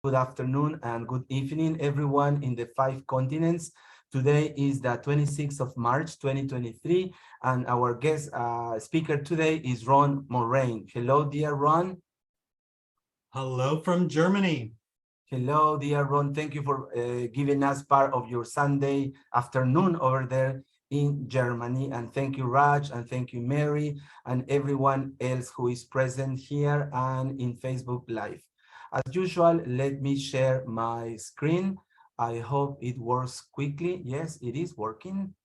Good afternoon and good evening, everyone in the 5 continents. Today is the 26th of March, 2023, and our guest speaker today is Ron Morrain. Hello, dear Ron. Hello from Germany. Hello, dear Ron. Thank you for giving us part of your Sunday afternoon over there in Germany. And thank you, Raj, and thank you, Mary, and everyone else who is present here and in Facebook Live. As usual, let me share my screen. I hope it works quickly. Yes, it is working.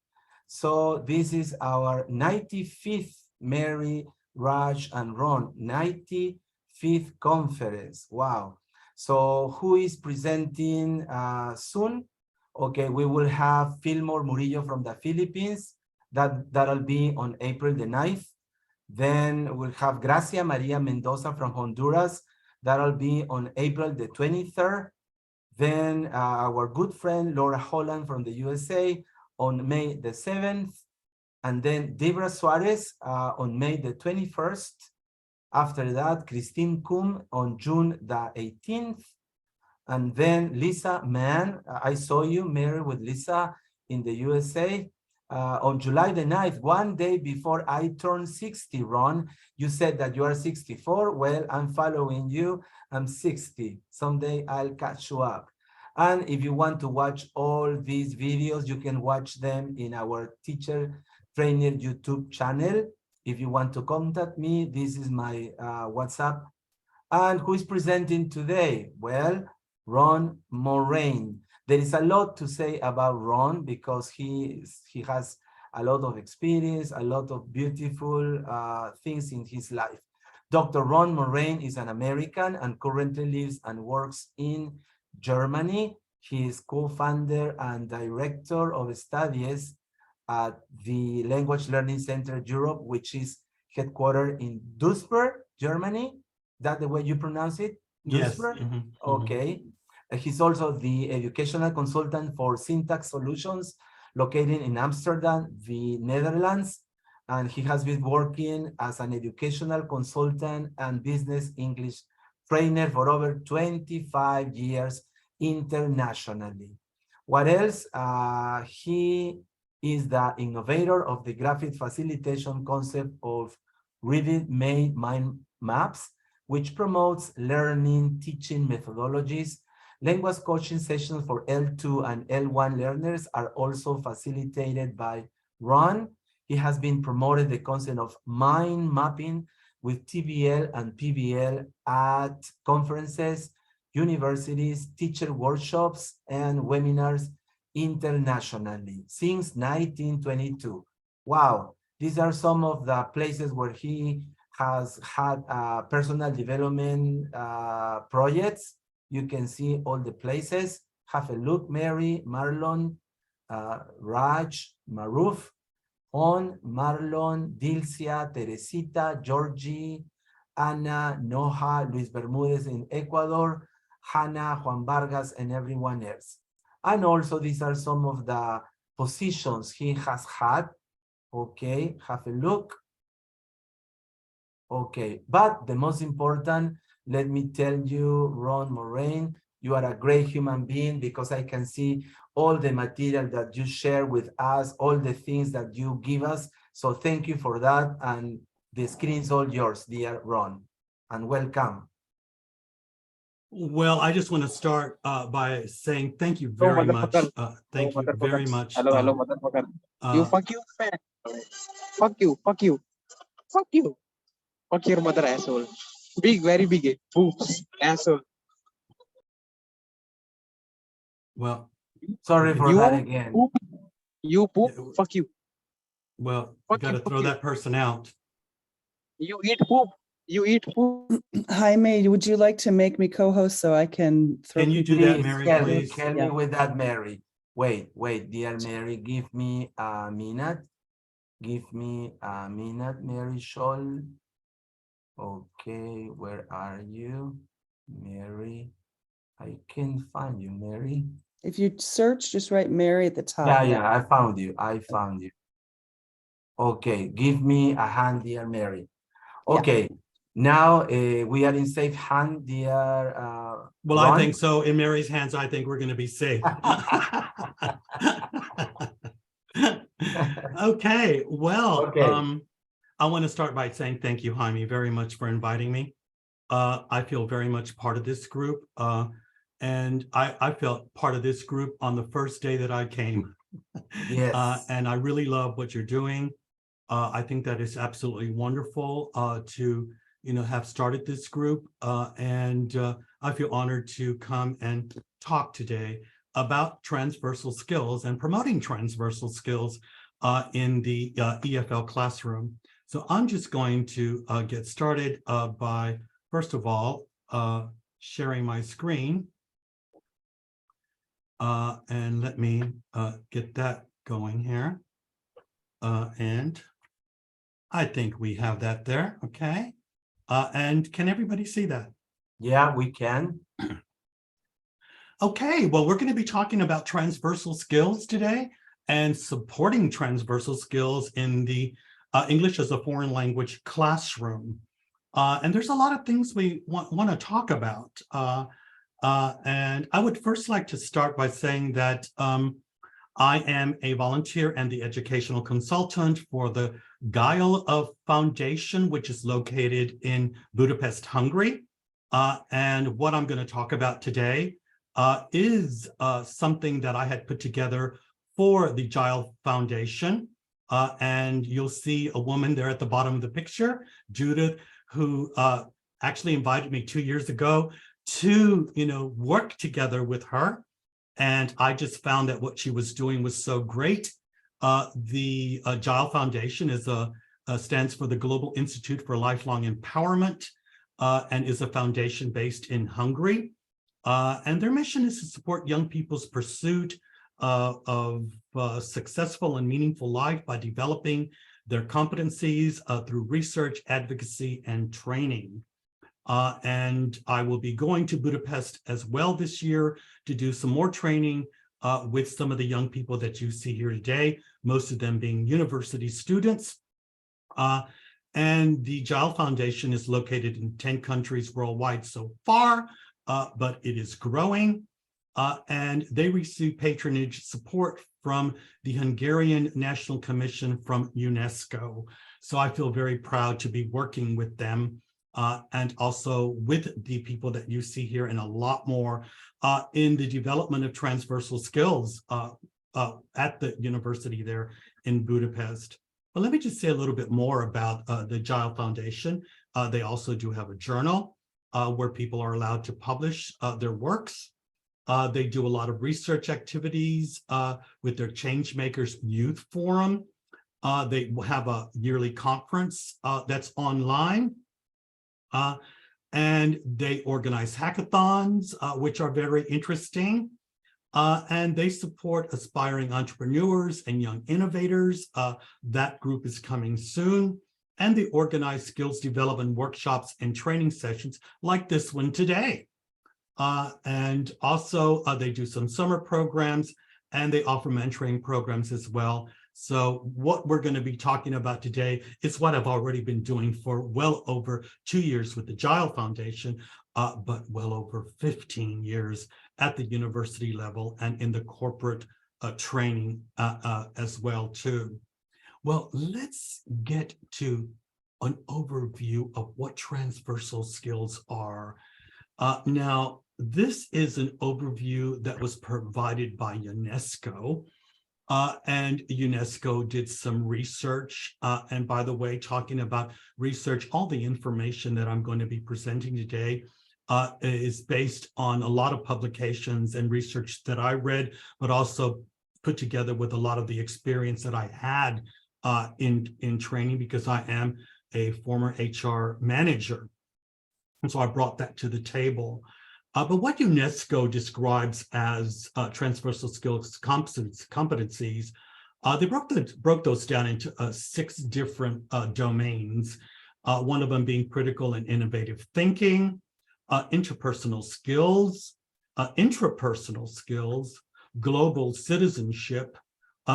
So this is our 95th, Mary, Raj, and Ron, 95th conference. Wow. So who is presenting soon? Okay, we will have Fillmore Murillo from the Philippines. That'll be on April the 9th. Then we'll have Gracia Maria Mendoza from Honduras. That'll be on April the 23rd. Then our good friend Laura Holland from the USA on May the 7th. And then Debra Suarez on May the 21st. After that, Christine Kum on June the 18th. And then Lisa Mann, I saw you, Mary, with Lisa in the USA. On July the 9th, one day before I turned 60, Ron, you said that you are 64. Well, I'm following you. I'm 60. Someday I'll catch you up. And if you want to watch all these videos, you can watch them in our Teacher Trainer YouTube channel. If you want to contact me, this is my WhatsApp. And who is presenting today? Well, Ron Morrain. There is a lot to say about Ron because he has a lot of experience, a lot of beautiful things in his life. Dr. Ron Morrain is an American and currently lives and works in Germany. He is co-founder and director of studies at the Language Learning Center Europe, which is headquartered in Duisburg, Germany. That the way you pronounce it? Duisburg? Yes. Okay. He's also the educational consultant for Syntax Solutions located in Amsterdam, the Netherlands. And he has been working as an educational consultant and business English trainer for over 25 years internationally. What else? He is the innovator of the graphic facilitation concept of ready-made mind maps, which promotes learning, teaching methodologies. Language coaching sessions for L2 and L1 learners are also facilitated by Ron. He has been promoted the concept of mind mapping with TBL and PBL at conferences, universities, teacher workshops, and webinars internationally since 1922. Wow, these are some of the places where he has had personal development projects. You can see all the places. Have a look, Mary, Marlon, Raj, Maruf, On, Marlon, Dilcia, Teresita, Georgie, Ana, Noha, Luis Bermudez in Ecuador, Hannah, Juan Vargas, and everyone else. And also, these are some of the positions he has had. Okay, have a look. Okay, but the most important, let me tell you, Ron Morrain, you are a great human being because I can see all the material that you share with us, all the things that you give us. So thank you for that. And the screen is all yours, dear Ron, and welcome. Well, I just want to start by saying thank you very much. Thank you very much. Hello, motherfucker. You fuck you, fat. Fuck you, fuck you, fuck you. Fuck your mother, asshole. Big, very big. Oops, asshole. Well, sorry for that again. Poop. You poop, fuck you. Well, you got to throw that person out. You eat poop. You eat poop. Jaime, would you like to make me co-host so I can throw? Can you do that, Mary, please? Help me with that, Mary. Wait, dear Mary, give me a minute. Give me a minute, Mary Scholl. Okay, where are you, Mary? I can't find you, Mary. If you search, just write Mary at the top. Yeah, I found you. I found you. Okay, give me a hand, dear Mary. Okay, Now we are in safe hand, dear Well, Ron. I think so. In Mary's hands, I think we're going to be safe. Okay, well, Okay. I want to start by saying thank you, Jaime, very much for inviting me. I feel very much part of this group, and I felt part of this group on the first day that I came. Yes. And I really love what you're doing. I think that is absolutely wonderful to have started this group, and I feel honored to come and talk today about transversal skills and promoting transversal skills in the EFL classroom. So I'm just going to get started by, first of all, sharing my screen. And let me get that going here. And I think we have that there, okay? And can everybody see that? Yeah, we can. Okay, well, we're going to be talking about transversal skills today and supporting transversal skills in the English as a foreign language classroom. And there's a lot of things we want to talk about. And I would first like to start by saying that I am a volunteer and the educational consultant for the CLIL Foundation, which is located in Budapest, Hungary. And what I'm going to talk about today is something that I had put together for the CLIL Foundation. And you'll see a woman there at the bottom of the picture, Judith, who actually invited me 2 years ago to work together with her. And I just found that what she was doing was so great. The CLIL Foundation stands for the Global Institute for Lifelong Empowerment, and is a foundation based in Hungary. And their mission is to support young people's pursuit of successful and meaningful life by developing their competencies through research, advocacy, and training. And I will be going to Budapest as well this year to do some more training with some of the young people that you see here today, most of them being university students. And the CLIL Foundation is located in 10 countries worldwide so far, but it is growing. And they receive patronage support from the Hungarian National Commission from UNESCO. So I feel very proud to be working with them. And also with the people that you see here and a lot more in the development of transversal skills at the university there in Budapest. But let me just say a little bit more about the CLIL Foundation. They also do have a journal where people are allowed to publish their works. They do a lot of research activities with their Changemakers Youth Forum. They have a yearly conference that's online. And they organize hackathons, which are very interesting. And they support aspiring entrepreneurs and young innovators. That group is coming soon. And they organize skills development workshops and training sessions like this one today. And also they do some summer programs and they offer mentoring programs as well. So what we're going to be talking about today is what I've already been doing for well over 2 years with the CLIL Foundation, but well over 15 years at the university level and in the corporate training as well too. Well, let's get to an overview of what transversal skills are. Now, this is an overview that was provided by UNESCO. And UNESCO did some research. And by the way, talking about research, all the information that I'm going to be presenting today is based on a lot of publications and research that I read, but also put together with a lot of the experience that I had in training, because I am a former HR manager. And so I brought that to the table. But what UNESCO describes as transversal skills competencies, they broke those down into 6 different domains, one of them being critical and innovative thinking, interpersonal skills, intrapersonal skills, global citizenship,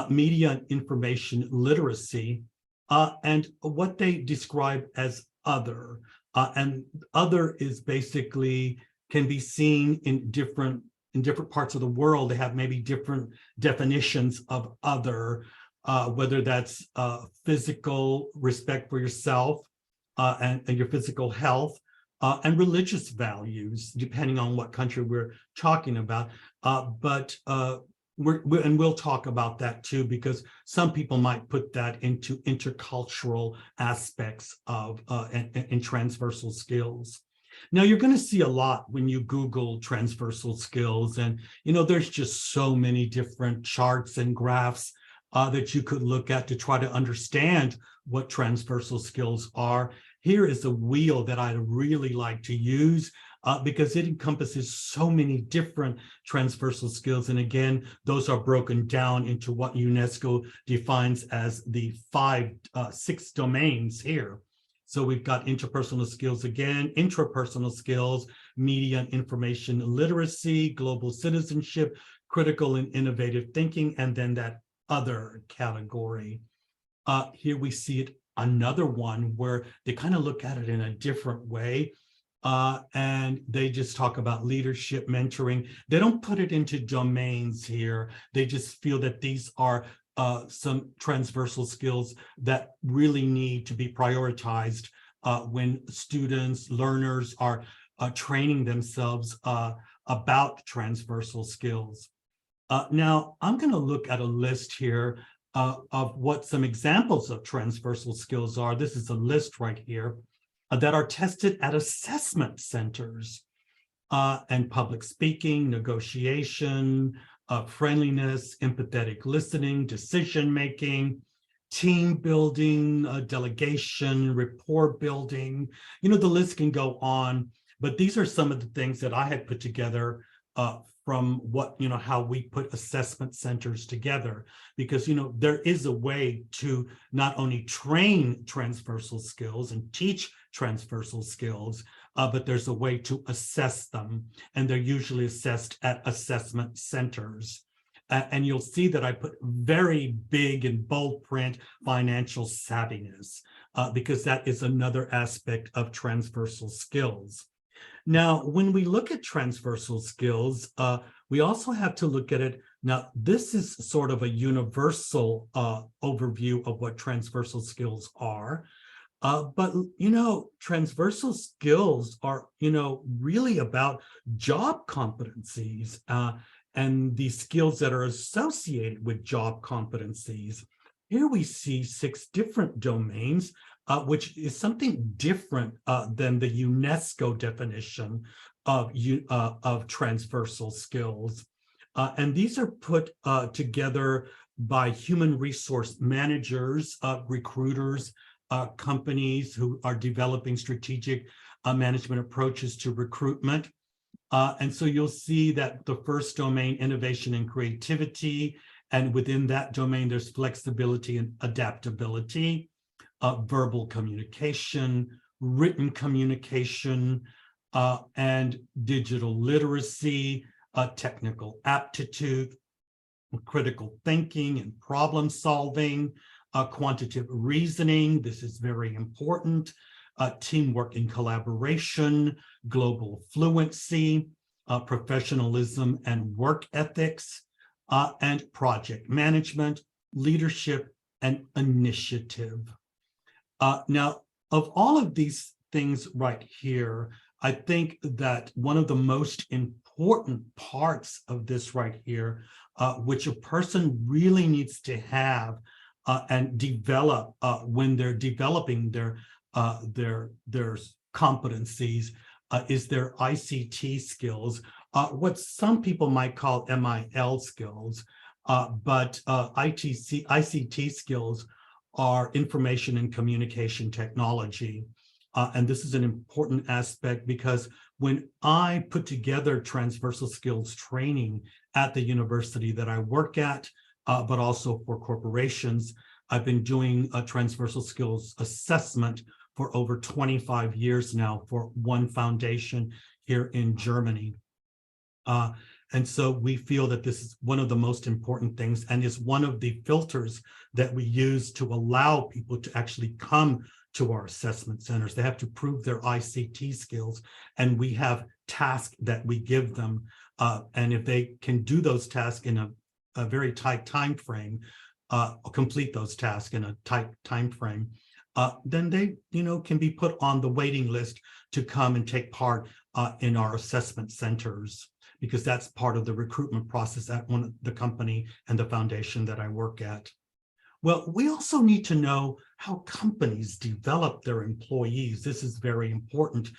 media and information literacy, and what they describe as other. And other is basically can be seen in different parts of the world. They have maybe different definitions of other, whether that's physical respect for yourself and your physical health, and religious values, depending on what country we're talking about. And we'll talk about that too, because some people might put that into intercultural aspects of in transversal skills. Now, you're going to see a lot when you Google transversal skills, and there's just so many different charts and graphs that you could look at to try to understand what transversal skills are. Here is a wheel that I really like to use because it encompasses so many different transversal skills. And again, those are broken down into what UNESCO defines as the 6 domains here. So we've got interpersonal skills again, intrapersonal skills, media and information literacy, global citizenship, critical and innovative thinking, and then that other category. Here we see it, another one where they kind of look at it in a different way. And they just talk about leadership, mentoring. They don't put it into domains here. They just feel that these are some transversal skills that really need to be prioritized when students, learners are training themselves about transversal skills. Now, I'm going to look at a list here of what some examples of transversal skills are. This is a list right here that are tested at assessment centers, and public speaking, negotiation, friendliness, empathetic listening, decision-making, team building, delegation, rapport building. The list can go on, but these are some of the things that I had put together from what, how we put assessment centers together, because, there is a way to not only train transversal skills and teach transversal skills, but there's a way to assess them, and they're usually assessed at assessment centers. And you'll see that I put very big and bold print financial savviness, because that is another aspect of transversal skills. Now, when we look at transversal skills, we also have to look at it. Now, this is sort of a universal overview of what transversal skills are. But, transversal skills are, really about job competencies and the skills that are associated with job competencies. Here we see 6 different domains, which is something different than the UNESCO definition of transversal skills. And these are put together by human resource managers, recruiters, companies who are developing strategic management approaches to recruitment. And so you'll see that the first domain, innovation and creativity, and within that domain, there's flexibility and adaptability, verbal communication, written communication, and digital literacy, technical aptitude, critical thinking and problem solving, quantitative reasoning, this is very important, teamwork and collaboration, global fluency, professionalism and work ethics, and project management, leadership, and initiative. Now, of all of these things right here, I think that one of the most important parts of this right here, which a person really needs to have and develop when they're developing their competencies, is their ICT skills, what some people might call MIL skills, but ICT skills are information and communication technology. And this is an important aspect because when I put together transversal skills training at the university that I work at, but also for corporations, I've been doing a transversal skills assessment for over 25 years now for one foundation here in Germany. And so we feel that this is one of the most important things and is one of the filters that we use to allow people to actually come to our assessment centers. They have to prove their ICT skills, and we have tasks that we give them. And if they can do those tasks in a very tight time frame, complete those tasks in a tight time frame, then they, can be put on the waiting list to come and take part in our assessment centers, because that's part of the recruitment process at the company and the foundation that I work at. Well, we also need to know how companies develop their employees. This is very important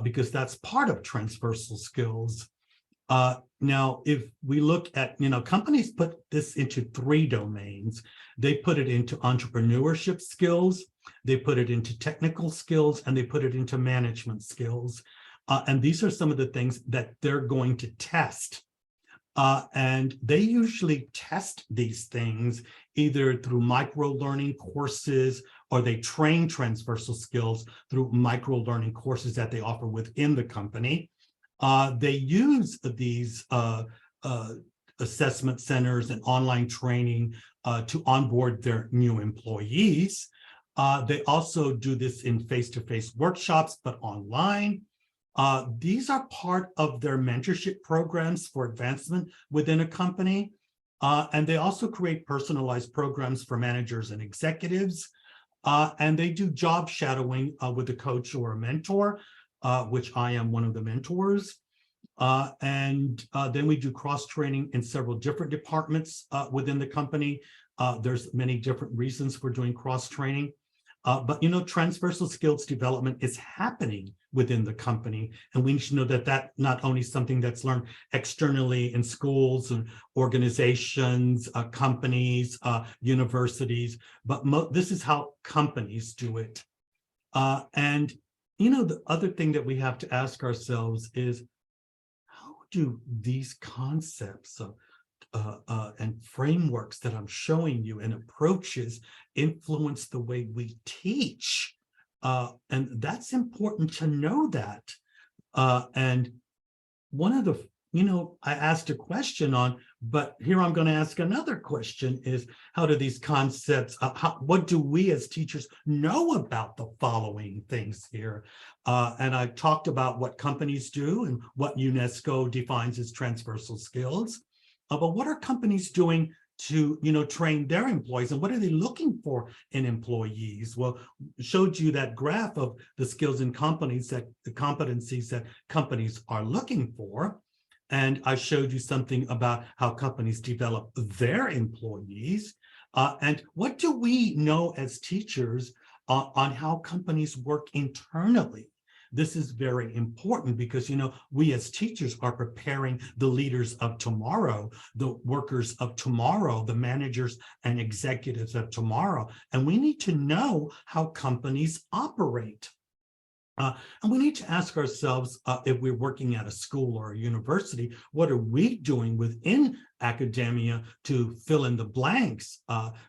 because that's part of transversal skills. Now, if we look at, companies put this into 3 domains. They put it into entrepreneurship skills, they put it into technical skills, and they put it into management skills. And these are some of the things that they're going to test. And they usually test these things either through micro-learning courses, or they train transversal skills through micro-learning courses that they offer within the company. They use these assessment centers and online training to onboard their new employees. They also do this in face-to-face workshops, but online. These are part of their mentorship programs for advancement within a company. And they also create personalized programs for managers and executives. And they do job shadowing with a coach or a mentor, which I am one of the mentors. And then we do cross-training in several different departments within the company. There's many different reasons for doing cross-training. But transversal skills development is happening within the company, and we need to know that that not only something that's learned externally in schools and organizations, companies, universities, but this is how companies do it. And the other thing that we have to ask ourselves is, how do these concepts and frameworks that I'm showing you and approaches influence the way we teach? And that's important to know that. And one of the, I asked a question on, but here I'm going to ask another question is, how do these concepts, what do we as teachers know about the following things here? And I talked about what companies do and what UNESCO defines as transversal skills. But what are companies doing to train their employees, and what are they looking for in employees? Well, showed you that graph of the skills and companies that the competencies that companies are looking for. And I showed you something about how companies develop their employees. And what do we know as teachers on how companies work internally? This is very important because, we as teachers are preparing the leaders of tomorrow, the workers of tomorrow, the managers and executives of tomorrow. And we need to know how companies operate. And we need to ask ourselves, if we're working at a school or a university, what are we doing within academia to fill in the blanks,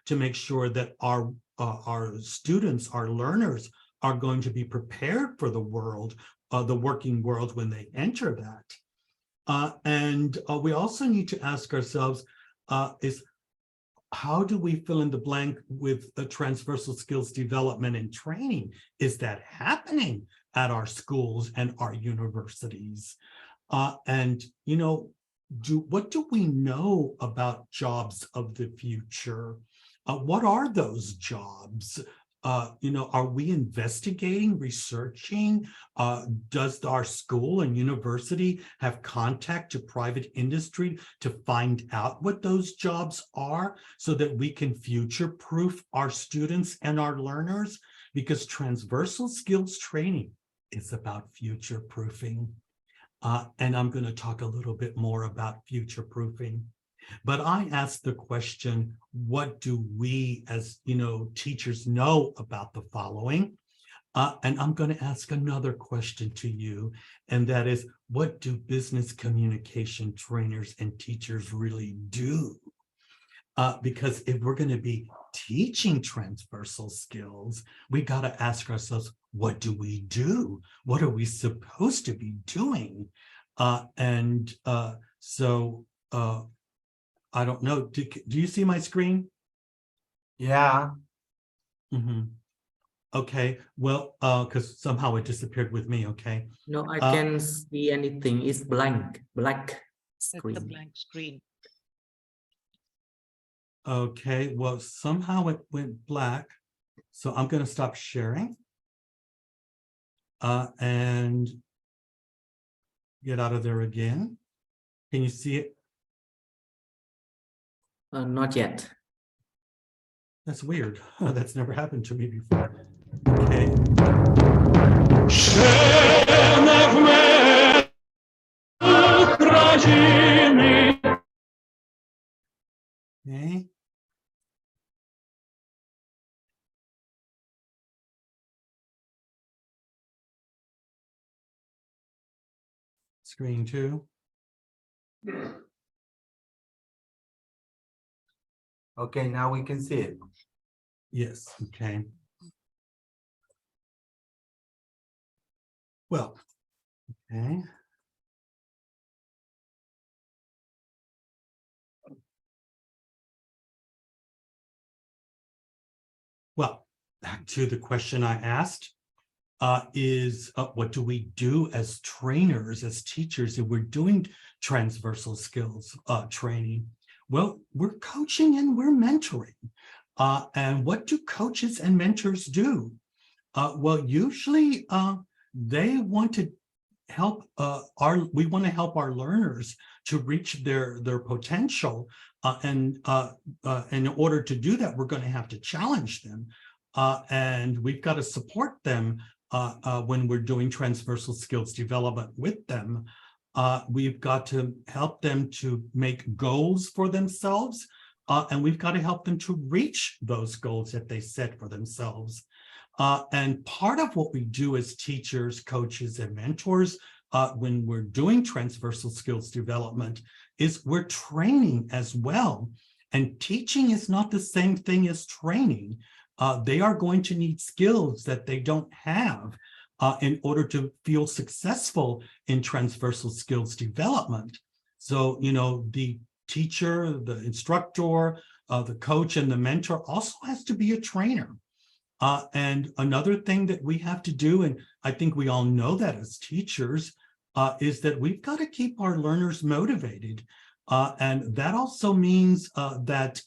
to make sure that our students, our learners, are going to be prepared for the world, the working world, when they enter that. And we also need to ask ourselves, is how do we fill in the blank with the transversal skills development and training? Is that happening at our schools and our universities? And, what do we know about jobs of the future? What are those jobs? Are we investigating, researching? Does our school and university have contact to private industry to find out what those jobs are so that we can future-proof our students and our learners? Because transversal skills training is about future-proofing. And I'm going to talk a little bit more about future-proofing. But I asked the question, what do we as, teachers know about the following? And I'm going to ask another question to you, and that is, what do business communication trainers and teachers really do? Because if we're going to be teaching transversal skills, we got to ask ourselves, what do we do? What are we supposed to be doing? So I don't know. Do you see my screen? Yeah. Okay. Well, because somehow it disappeared with me. Okay. No, I can't see anything. It's black screen. It's a blank screen. Okay. Well, somehow it went black. So I'm going to stop sharing. And get out of there again. Can you see it? Not yet. That's weird. That's never happened to me before. Okay. Okay. Screen 2. Okay, now we can see it. Yes. Okay. Well, okay. Well, back to the question I asked is what do we do as trainers, as teachers, if we're doing transversal skills training? Well, we're coaching and we're mentoring. And what do coaches and mentors do? Well, usually they want to help we want to help our learners to reach their potential, and in order to do that, we're going to have to challenge them, and we've got to support them when we're doing transversal skills development with them. We've got to help them to make goals for themselves, and we've got to help them to reach those goals that they set for themselves. And part of what we do as teachers, coaches, and mentors when we're doing transversal skills development is we're training as well. And teaching is not the same thing as training. They are going to need skills that they don't have in order to feel successful in transversal skills development. So, you know, the teacher, the instructor, the coach, and the mentor also has to be a trainer. And another thing that we have to do, and I think we all know that as teachers, is that we've got to keep our learners motivated. And that also means that,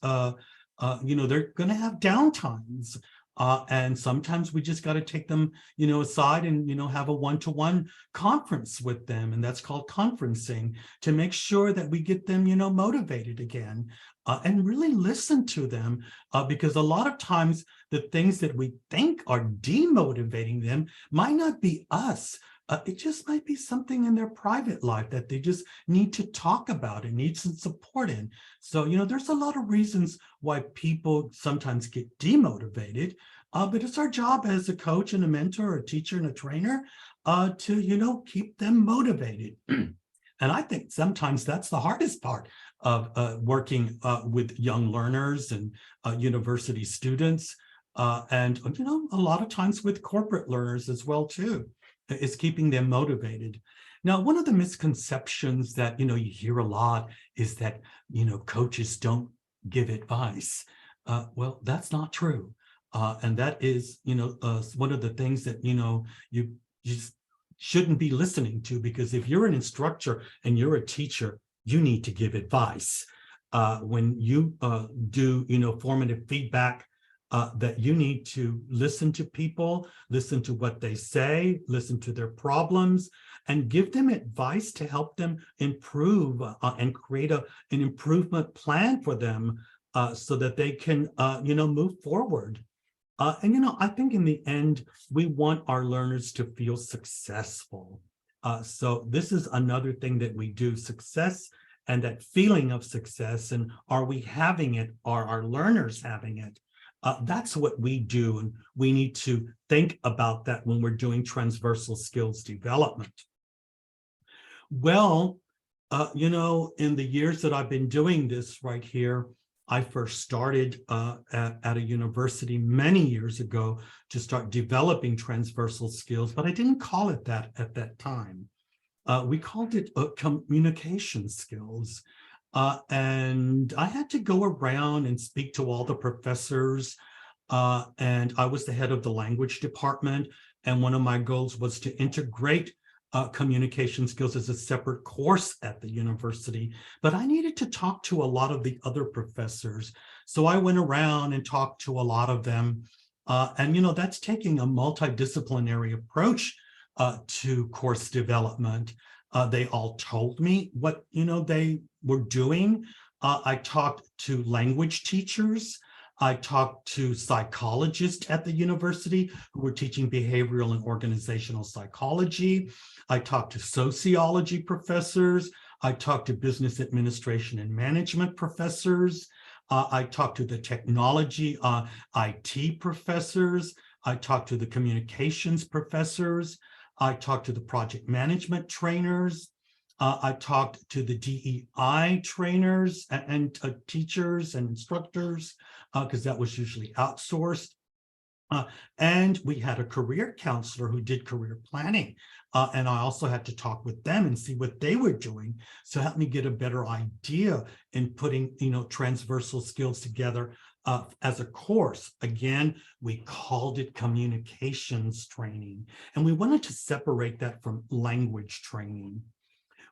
you know, they're going to have downtimes. And sometimes we just got to take them, you know, aside and, you know, have a one-to-one conference with them. And that's called conferencing, to make sure that we get them, you know, motivated again. And really listen to them, because a lot of times the things that we think are demotivating them might not be us. It just might be something in their private life that they just need to talk about and need some support in. So, you know, there's a lot of reasons why people sometimes get demotivated, but it's our job as a coach and a mentor, a teacher and a trainer to, you know, keep them motivated. And I think sometimes that's the hardest part of working with young learners and university students, and, you know, a lot of times with corporate learners as well, too, is keeping them motivated. Now, one of the misconceptions that, you know, you hear a lot is that, you know, coaches don't give advice. Well, that's not true. And that is, you know, one of the things that, you know, you just shouldn't be listening to, because if you're an instructor and you're a teacher, you need to give advice. When you do, you know, formative feedback, that you need to listen to people, listen to what they say, listen to their problems, and give them advice to help them improve and create an improvement plan for them, so that they can, you know, move forward. And, you know, I think in the end, we want our learners to feel successful. So this is another thing that we do, success and that feeling of success. And are we having it? Are our learners having it? That's what we do. And we need to think about that when we're doing transversal skills development. Well, you know, in the years that I've been doing this right here, I first started at a university many years ago to start developing transversal skills, but I didn't call it that at that time. We called it communication skills. And I had to go around and speak to all the professors. And I was the head of the language department. And one of my goals was to integrate communication skills as a separate course at the university. But I needed to talk to a lot of the other professors. So I went around and talked to a lot of them. And, you know, that's taking a multidisciplinary approach to course development. They all told me what, you know, they were doing. I talked to language teachers. I talked to psychologists at the university who were teaching behavioral and organizational psychology. I talked to sociology professors. I talked to business administration and management professors. I talked to the technology IT professors. I talked to the communications professors. I talked to the project management trainers. I talked to the DEI trainers and teachers and instructors, because that was usually outsourced. And we had a career counselor who did career planning. And I also had to talk with them and see what they were doing. So help me get a better idea in putting, you know, transversal skills together as a course. Again, we called it communications training, and we wanted to separate that from language training.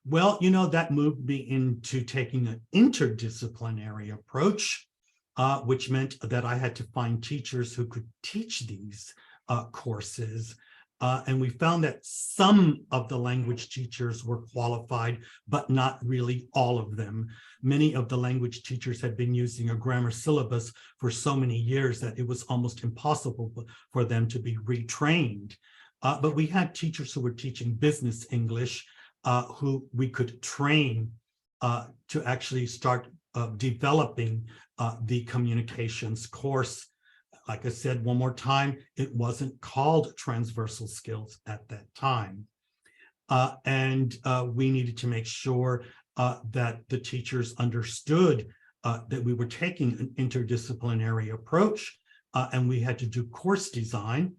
Well, you know, that moved me into taking an interdisciplinary approach, which meant that I had to find teachers who could teach these courses. And we found that some of the language teachers were qualified, but not really all of them. Many of the language teachers had been using a grammar syllabus for so many years that it was almost impossible for them to be retrained. But we had teachers who were teaching business English who we could train to actually start developing the communications course. Like I said, one more time, it wasn't called transversal skills at that time. And we needed to make sure that the teachers understood that we were taking an interdisciplinary approach, and we had to do course design,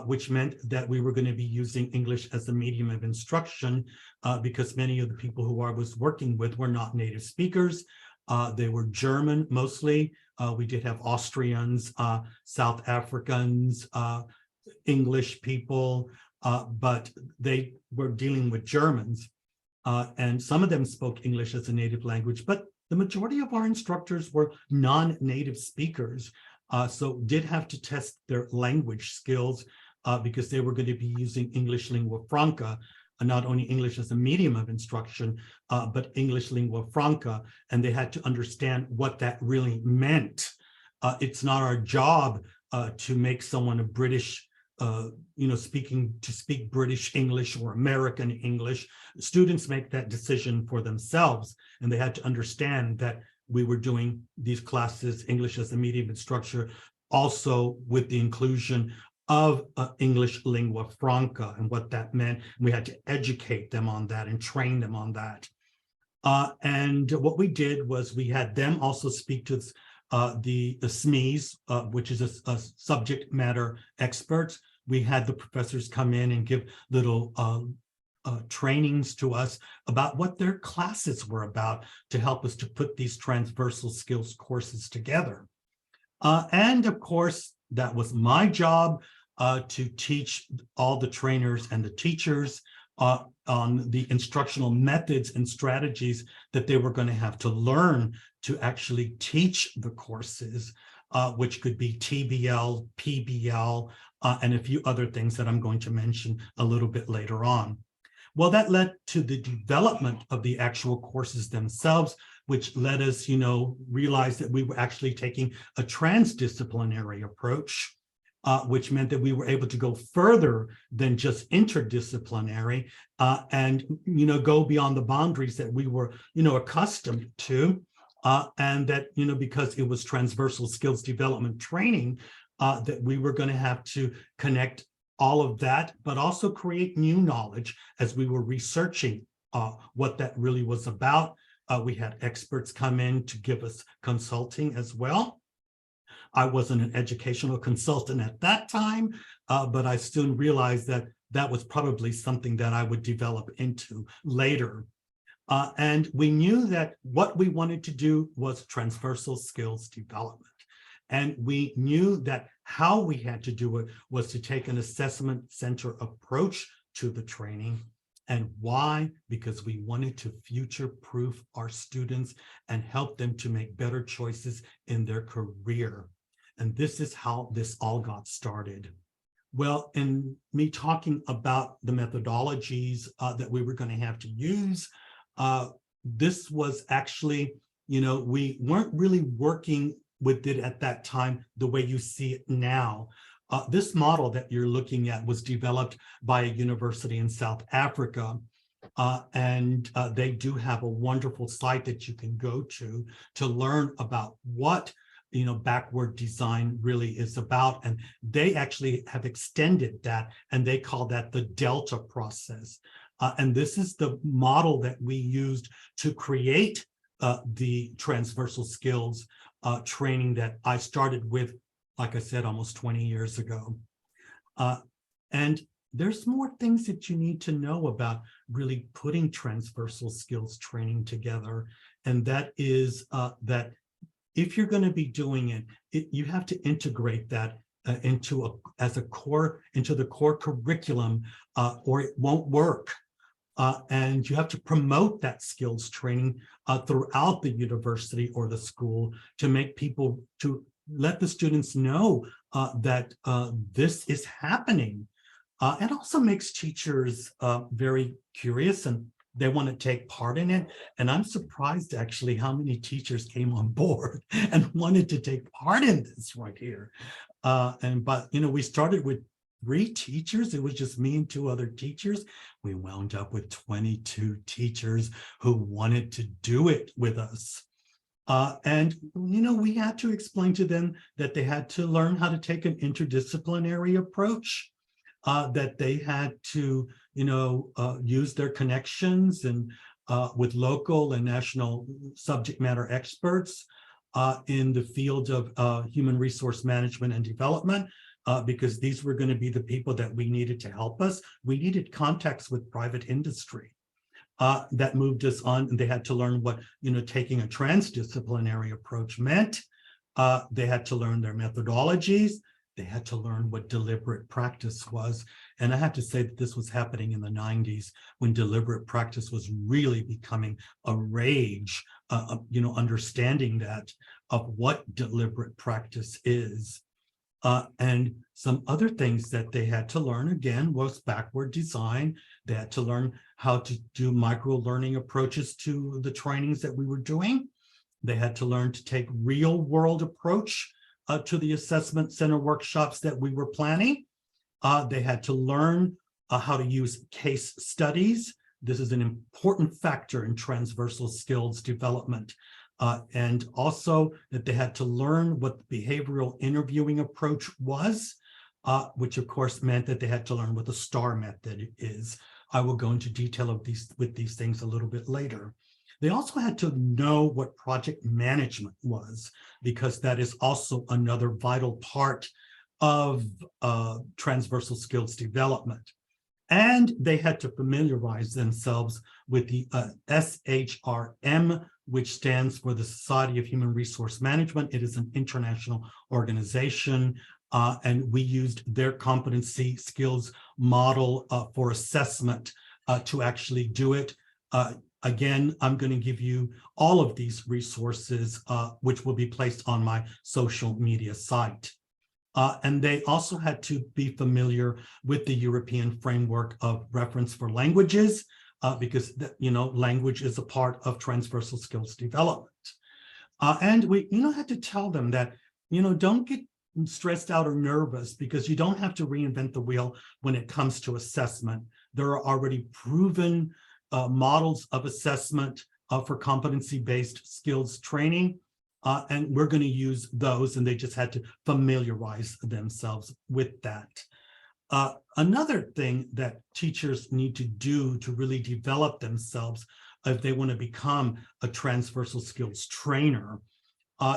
which meant that we were going to be using English as a medium of instruction, because many of the people who I was working with were not native speakers. They were German mostly. We did have Austrians, South Africans, English people, but they were dealing with Germans. And some of them spoke English as a native language, but the majority of our instructors were non-native speakers. So did have to test their language skills because they were going to be using English lingua franca, not only English as a medium of instruction, but English lingua franca, and they had to understand what that really meant. It's not our job to make someone a British, speak British English or American English. Students make that decision for themselves, and they had to understand that we were doing these classes, English as a medium of instruction, also with the inclusion of English lingua franca and what that meant. We had to educate them on that and train them on that. And what we did was we had them also speak to the SMEs, which is a subject matter experts. We had the professors come in and give little trainings to us about what their classes were about to help us to put these transversal skills courses together. And of course, that was my job to teach all the trainers and the teachers on the instructional methods and strategies that they were going to have to learn to actually teach the courses, which could be TBL, PBL, and a few other things that I'm going to mention a little bit later on. Well, that led to the development of the actual courses themselves, which led us, realize that we were actually taking a transdisciplinary approach, which meant that we were able to go further than just interdisciplinary and, go beyond the boundaries that we were, accustomed to. And that, because it was transversal skills development training, that we were going to have to connect all of that, but also create new knowledge as we were researching what that really was about. We had experts come in to give us consulting as well. I wasn't an educational consultant at that time, but I soon realized that that was probably something that I would develop into later. And we knew that what we wanted to do was transversal skills development. And we knew that how we had to do it was to take an assessment center approach to the training. And why? Because we wanted to future-proof our students and help them to make better choices in their career. And this is how this all got started. Well, in me talking about the methodologies that we were going to have to use, this was actually, we weren't really working with it at that time the way you see it now. This model that you're looking at was developed by a university in South Africa, and they do have a wonderful site that you can go to learn about what backward design really is about. And they actually have extended that, and they call that the Delta process. And this is the model that we used to create the transversal skills training that I started with, like I said, almost 20 years ago. And there's more things that you need to know about really putting transversal skills training together. And that is that if you're going to be doing it, you have to integrate that into the core curriculum, or it won't work. And you have to promote that skills training throughout the university or the school to make people, to let the students know that this is happening. It also makes teachers very curious, and they want to take part in it. And I'm surprised actually how many teachers came on board and wanted to take part in this right here. But we started with 3 teachers. It was just me and 2 other teachers. We wound up with 22 teachers who wanted to do it with us. And we had to explain to them that they had to learn how to take an interdisciplinary approach, that they had to, use their connections and with local and national subject matter experts in the field of human resource management and development, because these were going to be the people that we needed to help us. We needed contacts with private industry that moved us on, and they had to learn what, taking a transdisciplinary approach meant. They had to learn their methodologies. They had to learn what deliberate practice was. And I have to say that this was happening in the 90s when deliberate practice was really becoming a rage, understanding that of what deliberate practice is. And some other things that they had to learn, again, was backward design. They had to learn how to do micro-learning approaches to the trainings that we were doing. They had to learn to take real-world approach to the assessment center workshops that we were planning. They had to learn how to use case studies. This is an important factor in transversal skills development. And also that they had to learn what the behavioral interviewing approach was, which of course meant that they had to learn what the STAR method is. I will go into detail of these things a little bit later. They also had to know what project management was, because that is also another vital part of transversal skills development. And they had to familiarize themselves with the SHRM, which stands for the Society of Human Resource Management. It is an international organization, and we used their competency skills model for assessment to actually do it. Again, I'm going to give you all of these resources, which will be placed on my social media site. And they also had to be familiar with the European framework of reference for languages, because language is a part of transversal skills development. And we had to tell them that don't get stressed out or nervous, because you don't have to reinvent the wheel when it comes to assessment. There are already proven models of assessment for competency-based skills training, and we're going to use those, and they just had to familiarize themselves with that. Another thing that teachers need to do to really develop themselves if they want to become a transversal skills trainer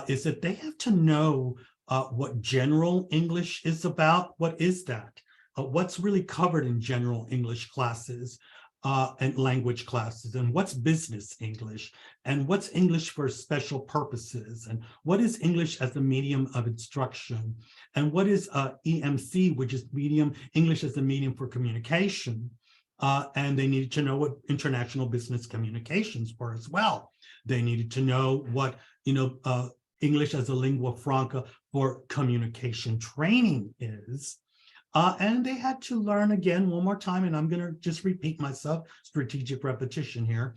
is that they have to know what general English is about. What is that? what's really covered in general English classes and language classes, and what's business English, and what's English for special purposes, and what is English as a medium of instruction, and what is EMC, which is English as a medium for communication. And they needed to know what international business communications were as well. They needed to know what, English as a lingua franca for communication training is. And they had to learn again one more time, and I'm going to just repeat myself, strategic repetition here,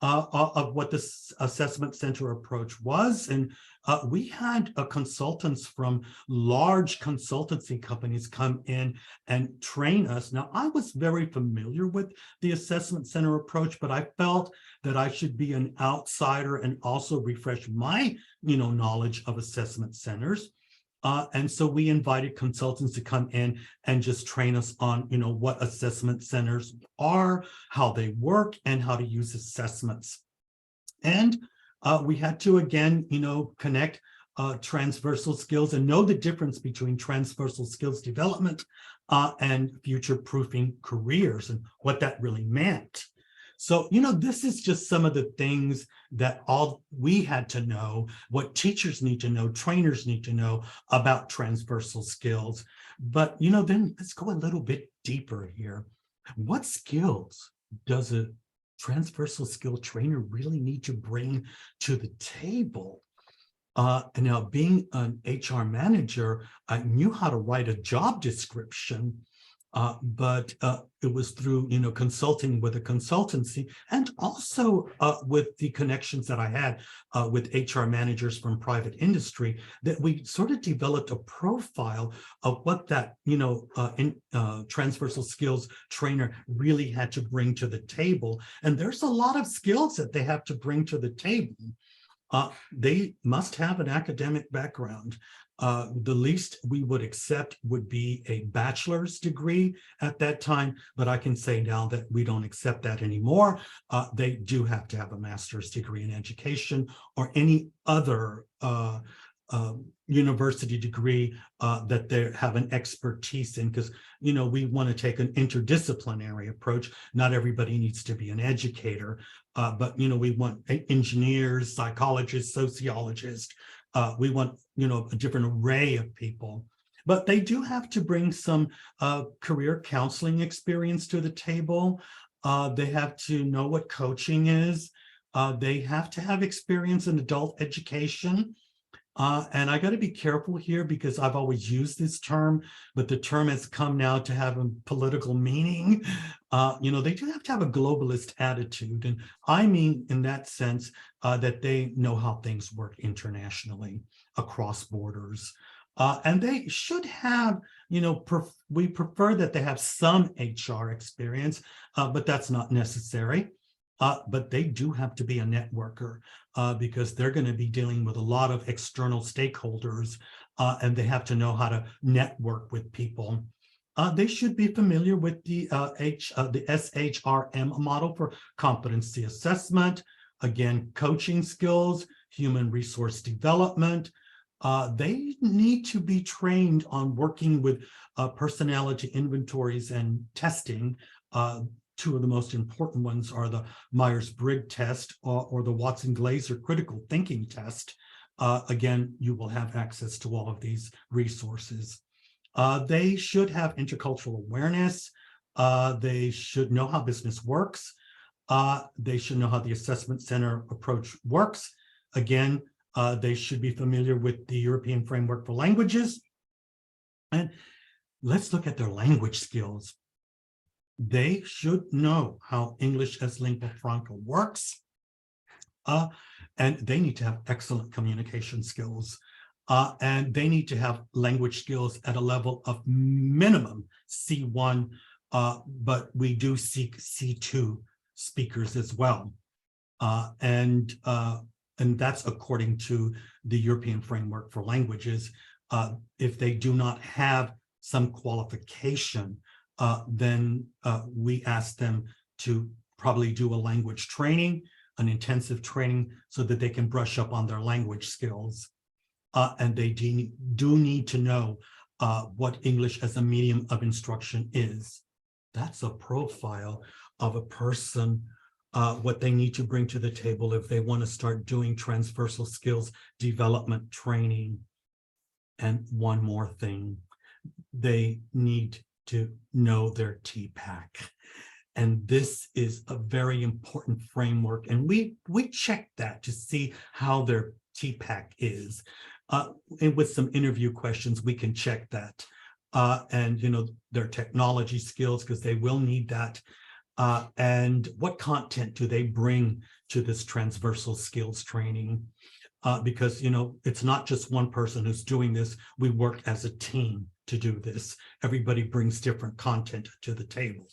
of what this assessment center approach was. And we had consultants from large consultancy companies come in and train us. Now, I was very familiar with the assessment center approach, but I felt that I should be an outsider and also refresh my, knowledge of assessment centers. And so we invited consultants to come in and just train us on, what assessment centers are, how they work, and how to use assessments. And we had to, again, connect transversal skills and know the difference between transversal skills development and future-proofing careers and what that really meant. So, this is just some of the things that all we had to know, what teachers need to know, trainers need to know about transversal skills. But, then let's go a little bit deeper here. What skills does a transversal skill trainer really need to bring to the table? And now, being an HR manager, I knew how to write a job description. But it was through, consulting with a consultancy, and also with the connections that I had with HR managers from private industry, that we sort of developed a profile of what that, transversal skills trainer really had to bring to the table. And there's a lot of skills that they have to bring to the table. They must have an academic background. The least we would accept would be a bachelor's degree at that time, but I can say now that we don't accept that anymore. They do have to have a master's degree in education or any other university degree that they have an expertise in, because, we want to take an interdisciplinary approach. Not everybody needs to be an educator, but, we want engineers, psychologists, sociologists. We want, a different array of people, but they do have to bring some career counseling experience to the table. They have to know what coaching is. They have to have experience in adult education. And I got to be careful here because I've always used this term, but the term has come now to have a political meaning. They do have to have a globalist attitude. And I mean, in that sense, that they know how things work internationally across borders. And they should have, we prefer that they have some HR experience, but that's not necessary. But they do have to be a networker because they're going to be dealing with a lot of external stakeholders, and they have to know how to network with people. They should be familiar with the SHRM model for competency assessment. Again, coaching skills, human resource development. They need to be trained on working with personality inventories and testing. Two of the most important ones are the Myers-Briggs test or the Watson-Glaser critical thinking test. Again, you will have access to all of these resources. They should have intercultural awareness. They should know how business works. They should know how the assessment center approach works. Again, they should be familiar with the European Framework for Languages. And let's look at their language skills. They should know how English as lingua franca works, and they need to have excellent communication skills, and they need to have language skills at a level of minimum C1, but we do seek C2 speakers as well, and that's according to the European Framework for Languages. If they do not have some qualification, then we ask them to probably do a language training, an intensive training, so that they can brush up on their language skills. And they do need to know what English as a medium of instruction is. That's a profile of a person, what they need to bring to the table if they want to start doing transversal skills development training. And one more thing, they need to know their TPAC. And this is a very important framework. And we check that to see how their TPAC is. And with some interview questions, we can check that. And, you know, their technology skills, because they will need that. And what content do they bring to this transversal skills training? Because, you know, it's not just one person who's doing this. We work as a team to do this. Everybody brings different content to the table.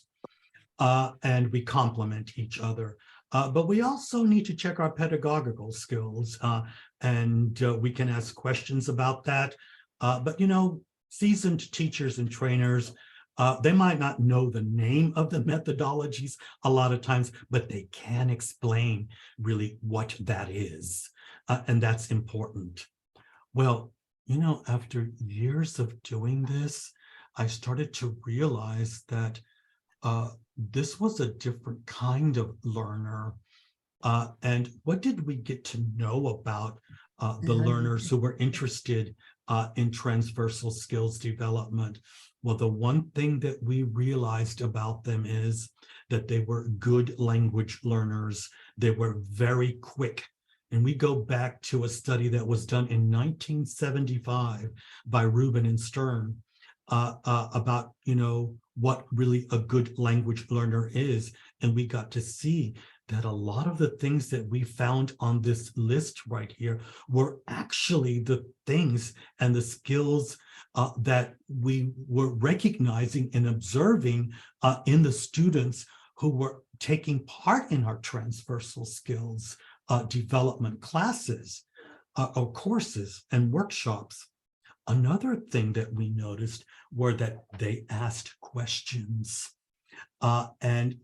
And we complement each other. But we also need to check our pedagogical skills, and we can ask questions about that. But, you know, seasoned teachers and trainers, they might not know the name of the methodologies a lot of times, but they can explain really what that is. And that's important. Well, you know, after years of doing this, I started to realize that this was a different kind of learner. And what did we get to know about the learners who were interested in transversal skills development? Well, the one thing that we realized about them is that they were good language learners. They were very quick. And we go back to a study that was done in 1975 by Rubin and Stern about, you know, what really a good language learner is. And we got to see that a lot of the things that we found on this list right here were actually the things and the skills that we were recognizing and observing in the students who were taking part in our transversal skills development classes or courses and workshops. Another thing that we noticed were that they asked questions, and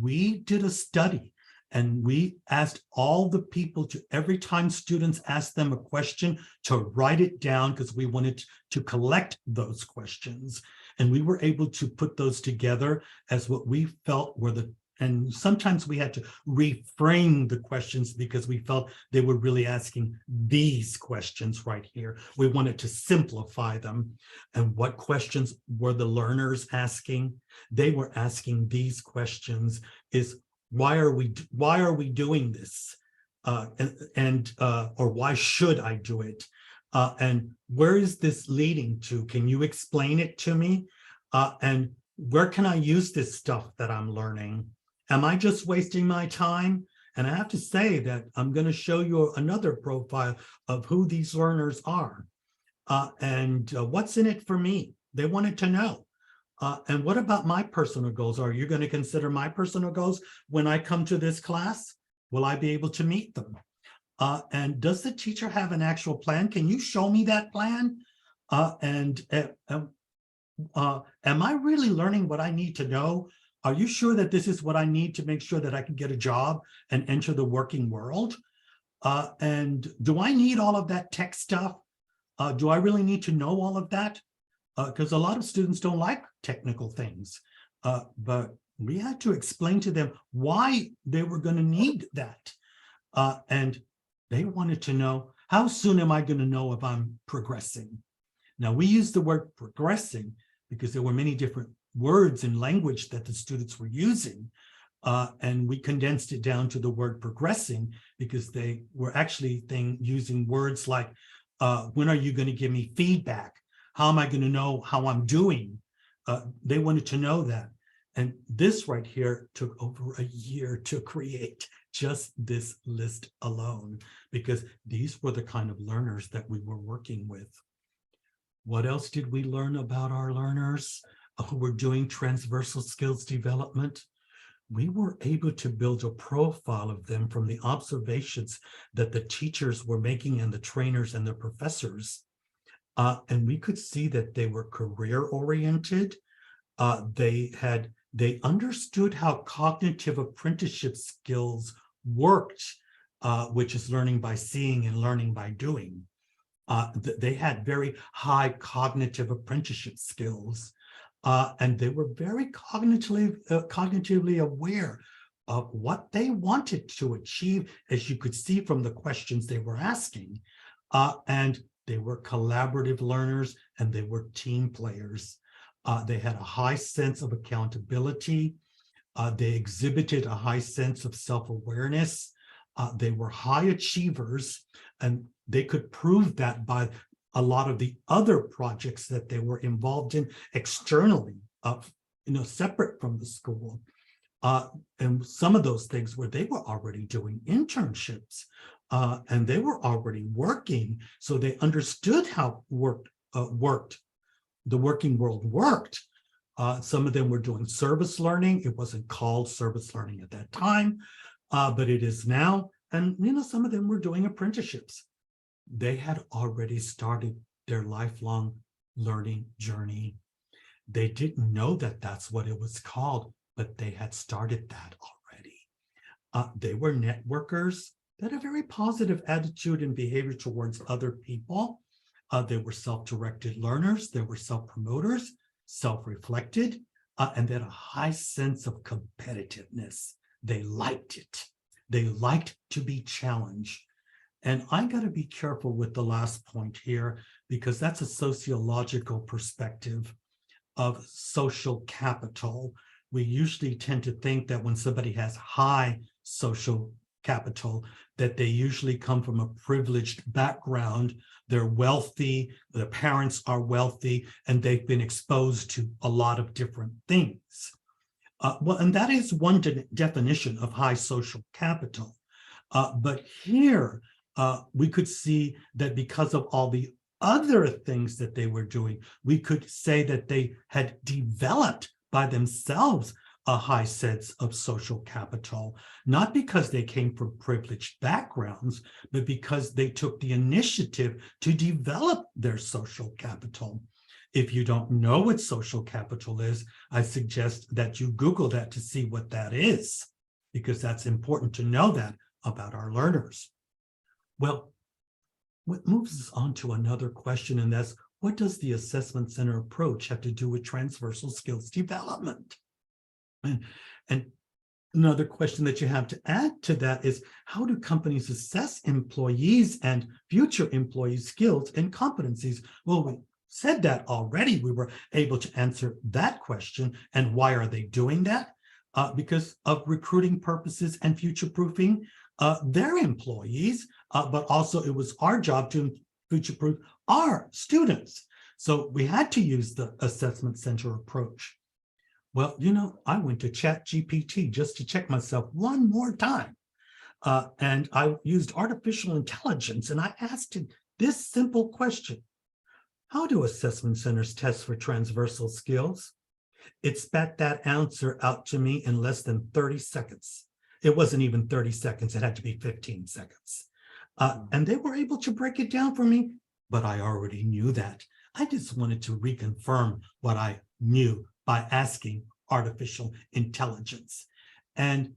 we did a study, and we asked all the people to, every time students asked them a question, to write it down, because we wanted to collect those questions. And we were able to put those together as what we felt were and sometimes we had to reframe the questions because we felt they were really asking these questions right here. We wanted to simplify them. And what questions were the learners asking? They were asking these questions: is why are we doing this? Or why should I do it? And where is this leading to? Can you explain it to me? And where can I use this stuff that I'm learning? Am I just wasting my time? And I have to say that I'm going to show you another profile of who these learners are and what's in it for me. They wanted to know. And what about my personal goals? Are you going to consider my personal goals when I come to this class? Will I be able to meet them? And does the teacher have an actual plan? Can you show me that plan? Am I really learning what I need to know? Are you sure that this is what I need to make sure that I can get a job and enter the working world? And do I need all of that tech stuff? Do I really need to know all of that? Because a lot of students don't like technical things, but we had to explain to them why they were going to need that. And they wanted to know, how soon am I going to know if I'm progressing? Now, we use the word progressing because there were many different words and language that the students were using. And we condensed it down to the word progressing because they were actually using words like, when are you going to give me feedback? How am I going to know how I'm doing? They wanted to know that. And this right here took over a year to create, just this list alone, because these were the kind of learners that we were working with. What else did we learn about our learners who were doing transversal skills development? We were able to build a profile of them from the observations that the teachers were making and the trainers and the professors. And we could see that they were career-oriented. They understood how cognitive apprenticeship skills worked, which is learning by seeing and learning by doing. They had very high cognitive apprenticeship skills, and they were very cognitively aware of what they wanted to achieve, as you could see from the questions they were asking. And they were collaborative learners, and they were team players. They had a high sense of accountability. They exhibited a high sense of self-awareness. They were high achievers, and they could prove that by a lot of the other projects that they were involved in externally, separate from the school. And some of those things where they were already doing internships, and they were already working, so they understood how the working world worked. Some of them were doing service learning. It wasn't called service learning at that time, but it is now. And some of them were doing apprenticeships. They had already started their lifelong learning journey. They didn't know that that's what it was called, but they had started that already. They were networkers that had a very positive attitude and behavior towards other people. They were self-directed learners. They were self-promoters, self-reflected, and they had a high sense of competitiveness. They liked it. They liked to be challenged. And I got to be careful with the last point here, because that's a sociological perspective of social capital. We usually tend to think that when somebody has high social capital, that they usually come from a privileged background. They're wealthy, their parents are wealthy, and they've been exposed to a lot of different things. And that is one definition of high social capital. But here, we could see that because of all the other things that they were doing, we could say that they had developed by themselves a high sense of social capital, not because they came from privileged backgrounds, but because they took the initiative to develop their social capital. If you don't know what social capital is, I suggest that you Google that to see what that is, because that's important to know that about our learners. Well, what moves us on to another question, and that's, what does the assessment center approach have to do with transversal skills development? And another question that you have to add to that is, how do companies assess employees and future employees' skills and competencies? Well, we said that already. We were able to answer that question. And why are they doing that? Because of recruiting purposes and future-proofing their employees, but also it was our job to future-proof our students. So we had to use the assessment center approach. Well, I went to ChatGPT just to check myself one more time. And I used artificial intelligence, and I asked it this simple question: how do assessment centers test for transversal skills? It spat that answer out to me in less than 30 seconds. It wasn't even 30 seconds. It had to be 15 seconds. And they were able to break it down for me, but I already knew that. I just wanted to reconfirm what I knew by asking artificial intelligence. And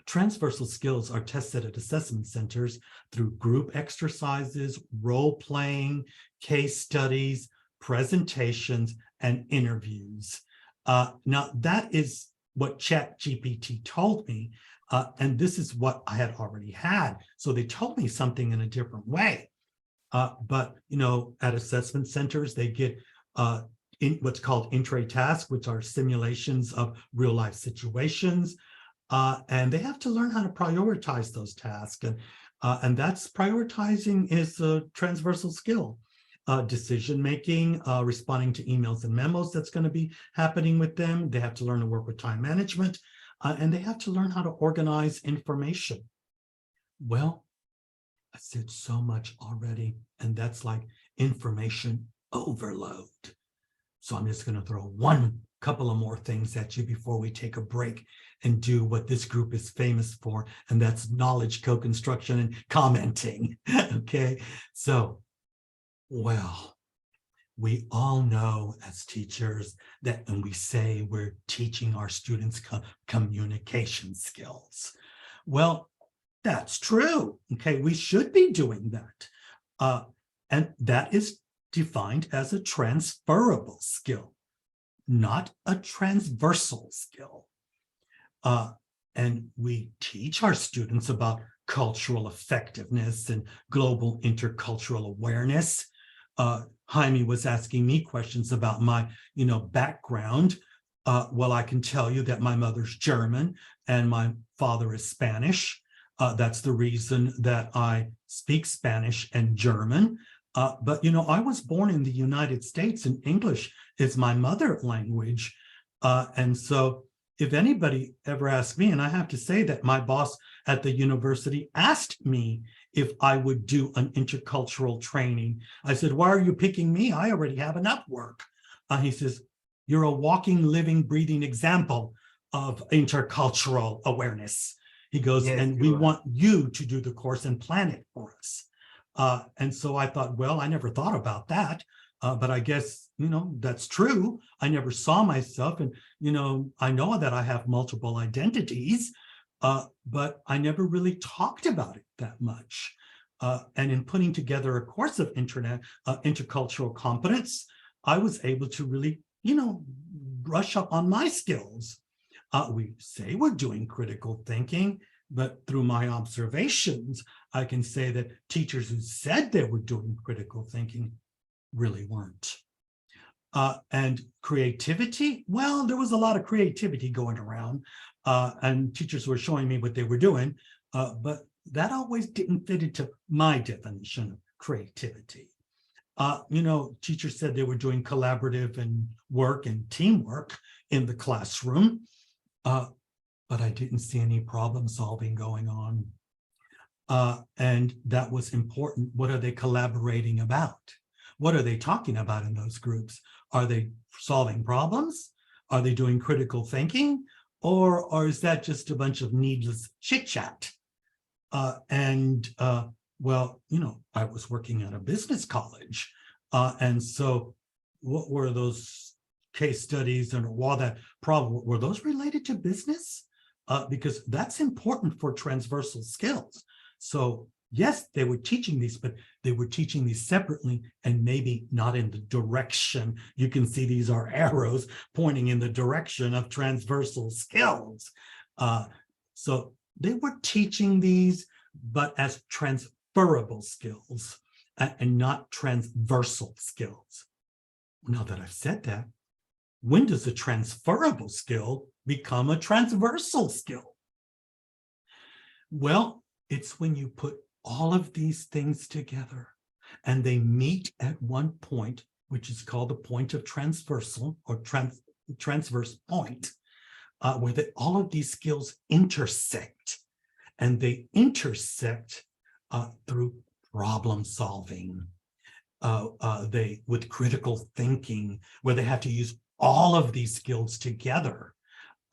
transversal skills are tested at assessment centers through group exercises, role-playing, case studies, presentations, and interviews. Now, that is what ChatGPT told me, and this is what I had already had. So they told me something in a different way. But, at assessment centers, they get in what's called intro tasks, which are simulations of real-life situations. And they have to learn how to prioritize those tasks. And that's prioritizing is a transversal skill. Decision-making, responding to emails and memos that's going to be happening with them. They have to learn to work with time management, and they have to learn how to organize information. Well, I said so much already, and that's like information overload. So I'm just going to throw couple of more things at you before we take a break and do what this group is famous for, and that's knowledge co-construction and commenting. Okay, so, well, we all know as teachers that when we say we're teaching our students communication skills, well, that's true. Okay, we should be doing that. And that is defined as a transferable skill, not a transversal skill. And we teach our students about cultural effectiveness and global intercultural awareness. Jaime was asking me questions about my, background. Well, I can tell you that my mother's German and my father is Spanish. That's the reason that I speak Spanish and German. But, I was born in the United States and English is my mother language. And so if anybody ever asked me, and I have to say that my boss at the university asked me if I would do an intercultural training. I said, why are you picking me? I already have enough work. He says, you're a walking, living, breathing example of intercultural awareness. He goes, Yes, and we want you to do the course and plan it for us. And so I thought, well, I never thought about that. But I guess, that's true. I never saw myself. And, I know that I have multiple identities, but I never really talked about it that much. And in putting together a course of intercultural competence, I was able to really, brush up on my skills. We say we're doing critical thinking, but through my observations, I can say that teachers who said they were doing critical thinking really weren't. And creativity, well, there was a lot of creativity going around, and teachers were showing me what they were doing, but that always didn't fit into my definition of creativity. Teachers said they were doing collaborative and work and teamwork in the classroom, but I didn't see any problem solving going on. And that was important. What are they collaborating about? What are they talking about in those groups? Are they solving problems? Are they doing critical thinking? Or is that just a bunch of needless chit chat? Well, I was working at a business college. And so what were those case studies and all that problem? Were those related to business? Because that's important for transversal skills. So yes, they were teaching these, but they were teaching these separately and maybe not in the direction. You can see these are arrows pointing in the direction of transversal skills. So they were teaching these, but as transferable skills and not transversal skills. Now that I've said that, when does a transferable skill become a transversal skill? Well, it's when you put all of these things together and they meet at one point, which is called the point of transversal or transverse point, where all of these skills intersect, and they intersect through problem solving, with critical thinking, where they have to use all of these skills together.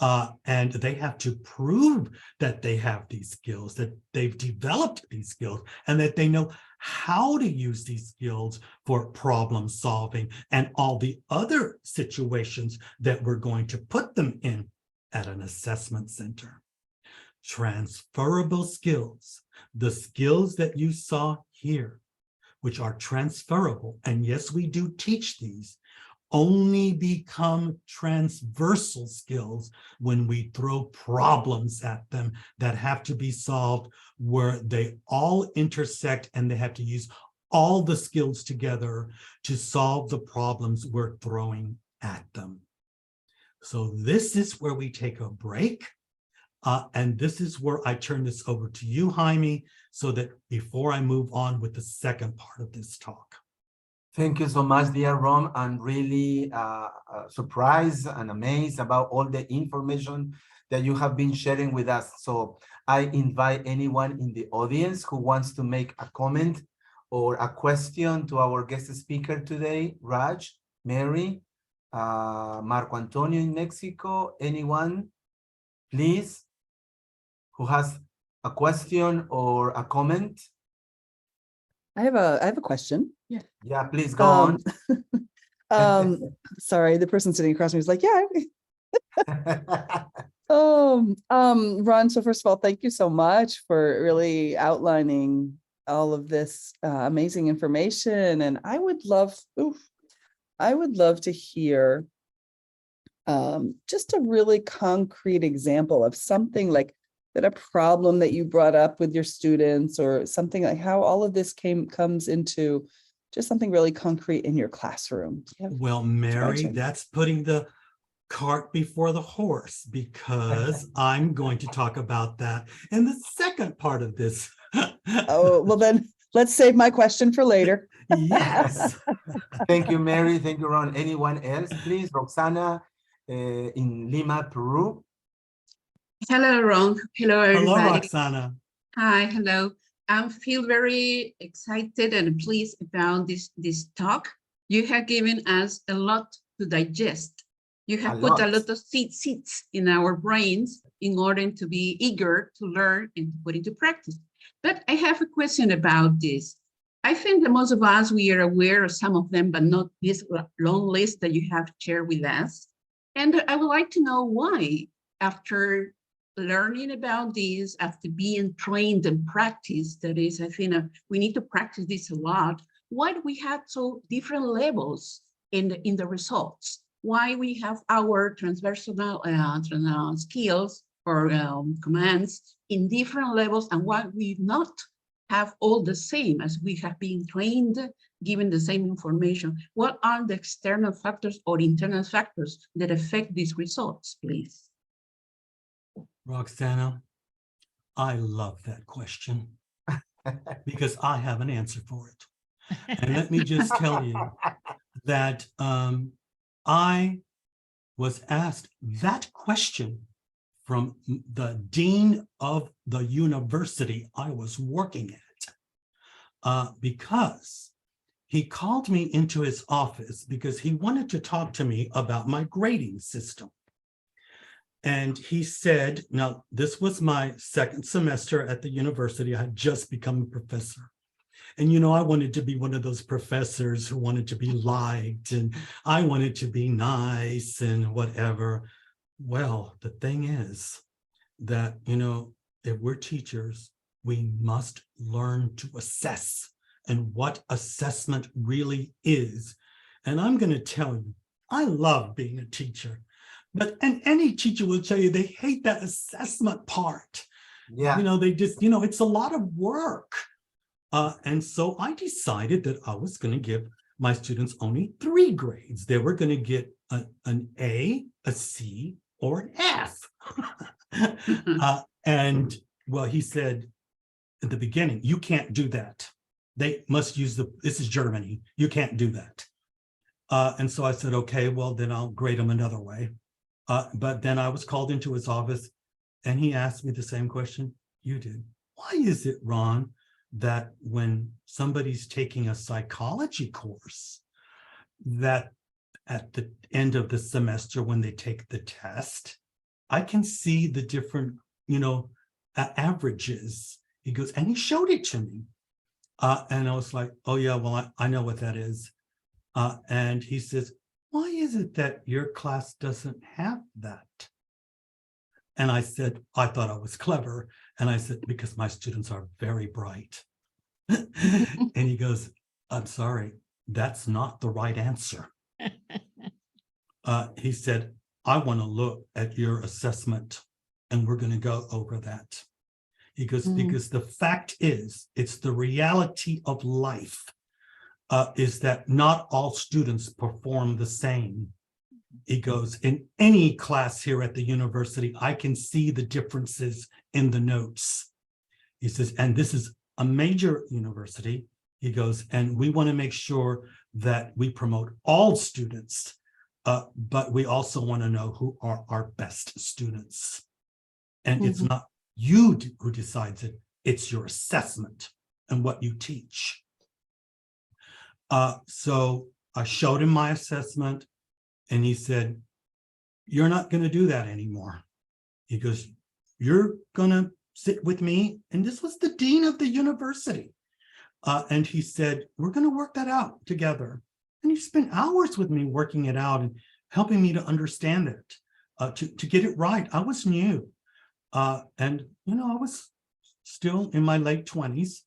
And they have to prove that they have these skills, that they've developed these skills, and that they know how to use these skills for problem solving and all the other situations that we're going to put them in at an assessment center. Transferable skills, the skills that you saw here, which are transferable, and yes, we do teach these, only become transversal skills when we throw problems at them that have to be solved, where they all intersect and they have to use all the skills together to solve the problems we're throwing at them. So this is where we take a break. And this is where I turn this over to you, Jaime, so that before I move on with the second part of this talk. Thank you so much, dear Rom. I'm really surprised and amazed about all the information that you have been sharing with us. So I invite anyone in the audience who wants to make a comment or a question to our guest speaker today, Raj, Mary, Marco Antonio in Mexico, anyone, please, who has a question or a comment? I have a question. Yeah, please go on. Sorry, the person sitting across from me was like, yeah. Ron, so first of all, thank you so much for really outlining all of this amazing information. And I would love to hear just a really concrete example of something like that, a problem that you brought up with your students, or something like how all of this comes into just something really concrete in your classroom. Well, Mary, that's putting the cart before the horse, because I'm going to talk about that in the second part of this. Oh, well then let's save my question for later. Yes. Thank you, Mary. Thank you, Ron. Anyone else, please? Roxana in Lima, Peru. Hello, Ron. Hello, everybody. Hello, Roxana. Hi, hello. I feel very excited and pleased about this talk. You have given us a lot to digest. You have put a lot of seeds in our brains in order to be eager to learn and to put into practice. But I have a question about this. I think that most of us, we are aware of some of them, but not this long list that you have shared with us. And I would like to know why, after learning about this, after being trained and practiced, that is, I think we need to practice this a lot, why do we have so different levels in the results? Why we have our transversal skills or commands in different levels, and why we not have all the same as we have been trained, given the same information? What are the external factors or internal factors that affect these results, please? Roxana, I love that question because I have an answer for it. And let me just tell you that I was asked that question from the dean of the university I was working at, because he called me into his office because he wanted to talk to me about my grading system. And he said, now, this was my second semester at the university. I had just become a professor. And, you know, I wanted to be one of those professors who wanted to be liked, and I wanted to be nice and whatever. Well, the thing is that, you know, if we're teachers, we must learn to assess and what assessment really is. And I'm going to tell you, I love being a teacher. And any teacher will tell you they hate that assessment part. Yeah. You know, they just, you know, it's a lot of work. And so I decided that I was going to give my students only 3 grades. They were going to get an A, a C, or an F. And well, he said at the beginning, you can't do that. They must use this is Germany. You can't do that. And so I said, okay, well, then I'll grade them another way. But then I was called into his office and he asked me the same question you did. Why is it, Ron, that when somebody's taking a psychology course, that at the end of the semester, when they take the test, I can see the different, you know, averages? He goes, and he showed it to me. And I was like, oh yeah, well, I know what that is. And he says, why is it that your class doesn't have that? And I said, I thought I was clever. And I said, because my students are very bright. And he goes, I'm sorry, that's not the right answer. He said, I want to look at your assessment and we're going to go over that. He goes, because the fact is, it's the reality of life. Is that not all students perform the same. He goes, in any class here at the university, I can see the differences in the notes. He says, and this is a major university. He goes, and we want to make sure that we promote all students, but we also want to know who are our best students. And it's not you who decides it, it's your assessment and what you teach. So I showed him my assessment and he said, you're not going to do that anymore. He goes, you're going to sit with me. And this was the dean of the university. And he said, we're going to work that out together. And he spent hours with me working it out and helping me to understand it, to get it right. I was new. And, you know, I was still in my late 20s.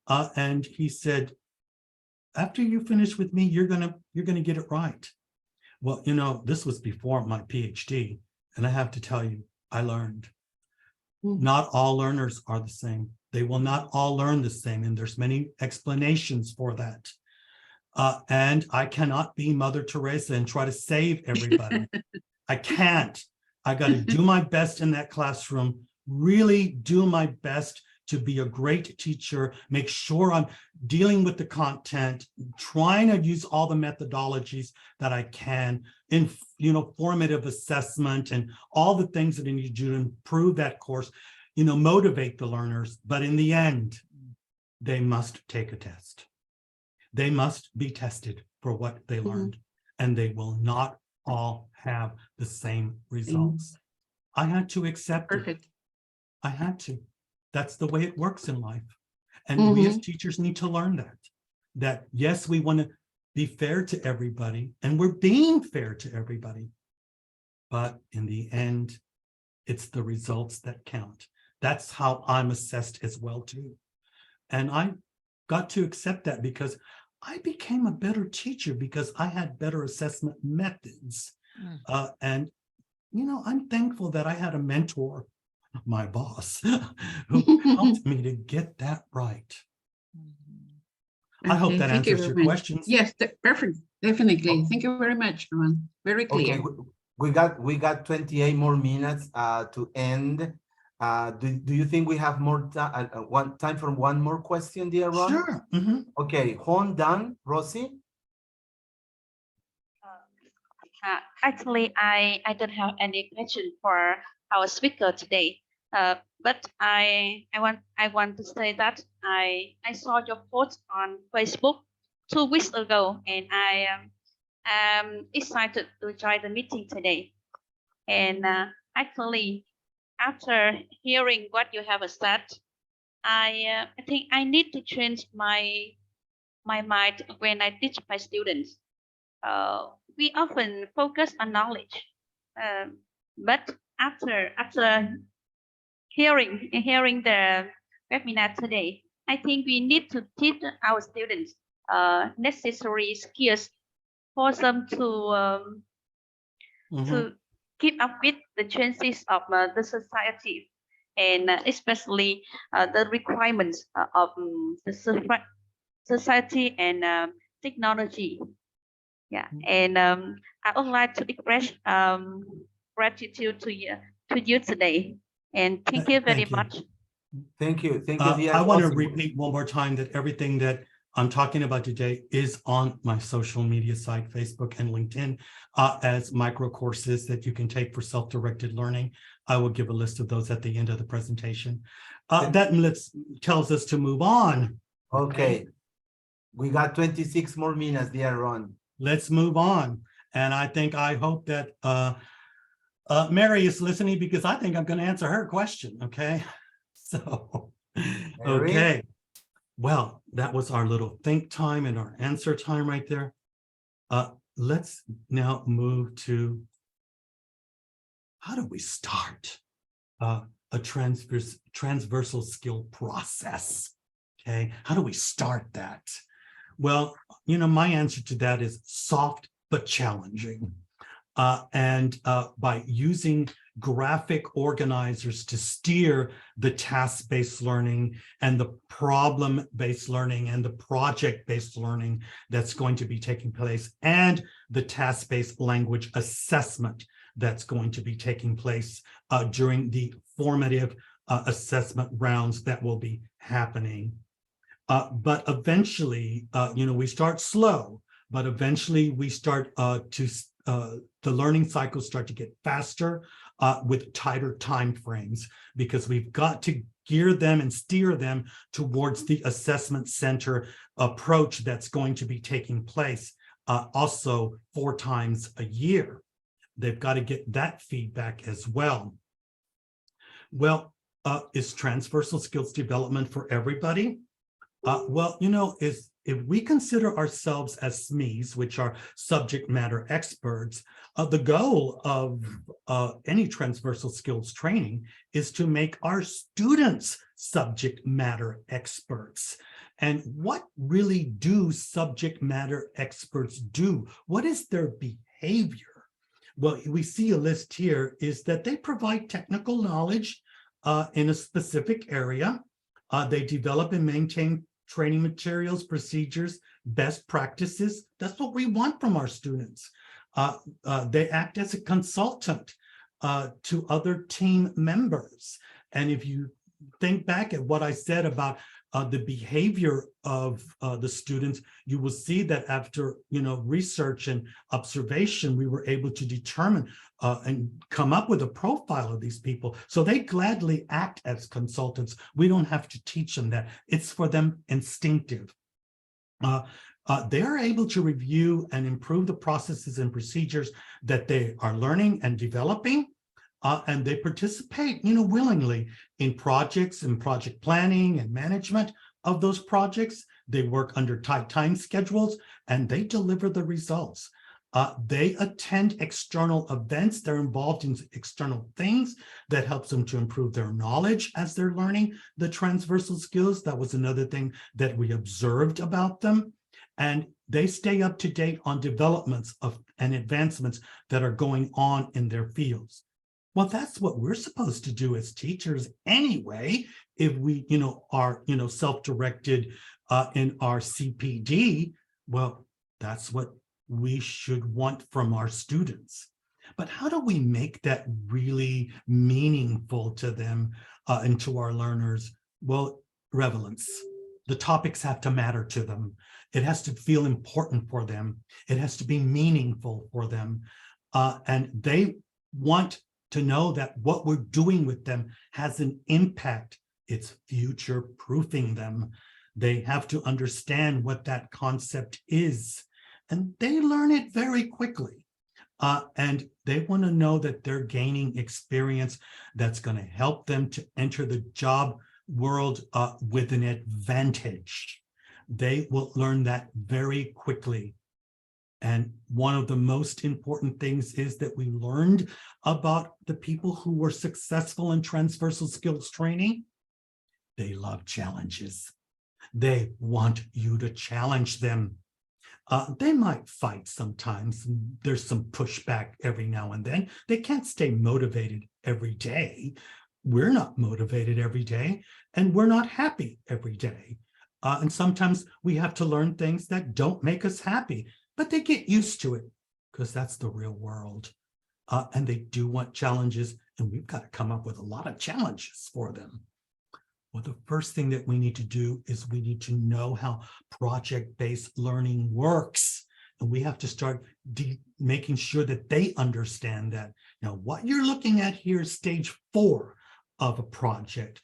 And he said, after you finish with me, you're gonna get it right. Well, you know, this was before my PhD, and I have to tell you, I learned. Not all learners are the same. They will not all learn the same, and there's many explanations for that. And I cannot be Mother Teresa and try to save everybody. I can't. I got to do my best in that classroom, really do my best to be a great teacher, make sure I'm dealing with the content, trying to use all the methodologies that I can in, you know, formative assessment and all the things that I need to do to improve that course, you know, motivate the learners. But in the end, they must take a test. They must be tested for what they learned, and they will not all have the same results. I had to accept it. I had to. That's the way it works in life. And we as teachers need to learn that yes, we want to be fair to everybody, and we're being fair to everybody. But in the end, it's the results that count. That's how I'm assessed as well, too. And I got to accept that because I became a better teacher because I had better assessment methods. And, you know, I'm thankful that I had a mentor, my boss, who helped me to get that right. I hope that answers your questions. Yes, perfect. Definitely. Thank you very much, Roman. Very clear. Okay, we got 28 more minutes to end. Do you think we have more time for one more question, dear Ron? Sure. Okay, Hon Dan, Rosie. Actually, I don't have any question for our speaker today. But I want to say that I saw your post on Facebook 2 weeks ago, and I am excited to join the meeting today. And actually, after hearing what you have said, I think I need to change my mind when I teach my students. We often focus on knowledge, but after hearing the webinar today, I think we need to teach our students necessary skills for them to keep up with the changes of the society, and especially the requirements of the society and technology. Yeah, and I would like to express gratitude to you today, and thank you very much. Thank you. I want to repeat one more time that everything that I'm talking about today is on my social media site, Facebook and LinkedIn, as micro courses that you can take for self-directed learning. I will give a list of those at the end of the presentation. That tells us to move on. Okay. We got 26 more minutes, dear Ron. Let's move on. And I hope that Mary is listening, because I think I'm going to answer her question. Okay. So, okay. Well, that was our little think time and our answer time right there. Let's now move to, how do we start a transversal skill process? Okay, how do we start that? Well, you know, my answer to that is soft but challenging. And by using graphic organizers to steer the task-based learning and the problem-based learning and the project-based learning that's going to be taking place, and the task-based language assessment that's going to be taking place during the formative assessment rounds that will be happening. But eventually, you know, we start slow, but eventually we start the learning cycles start to get faster with tighter time frames, because we've got to gear them and steer them towards the assessment center approach that's going to be taking place also 4 times a year. They've got to get that feedback as well. Well, is transversal skills development for everybody? Well, you know, if we consider ourselves as SMEs, which are subject matter experts, the goal of any transversal skills training is to make our students subject matter experts. And what really do subject matter experts do? What is their behavior? Well, we see a list here is that they provide technical knowledge in a specific area. They develop and maintain training materials, procedures, best practices. That's what we want from our students. They act as a consultant to other team members. And if you think back at what I said about the behavior of the students, you will see that after research and observation, we were able to determine and come up with a profile of these people. So they gladly act as consultants. We don't have to teach them that. It's for them instinctive. They are able to review and improve the processes and procedures that they are learning and developing. And they participate, willingly in projects and project planning and management of those projects. They work under tight time schedules and they deliver the results. They attend external events. They're involved in external things that helps them to improve their knowledge as they're learning the transversal skills. That was another thing that we observed about them. And they stay up to date on developments and advancements that are going on in their fields. Well, that's what we're supposed to do as teachers anyway, if we, are, self-directed in our CPD. Well, that's what we should want from our students. But how do we make that really meaningful to them and to our learners? Well, relevance. The topics have to matter to them. It has to feel important for them. It has to be meaningful for them. And they want to know that what we're doing with them has an impact. It's future-proofing them. They have to understand what that concept is. And they learn it very quickly. And they want to know that they're gaining experience that's going to help them to enter the job world with an advantage. They will learn that very quickly. And one of the most important things is that we learned about the people who were successful in transversal skills training. They love challenges. They want you to challenge them. They might fight sometimes. There's some pushback every now and then. They can't stay motivated every day. We're not motivated every day, and we're not happy every day. And sometimes we have to learn things that don't make us happy, but they get used to it because that's the real world. And they do want challenges, and we've got to come up with a lot of challenges for them. Well, the first thing that we need to do is we need to know how project-based learning works. And we have to start making sure that they understand that. Now, what you're looking at here is stage 4 of a project.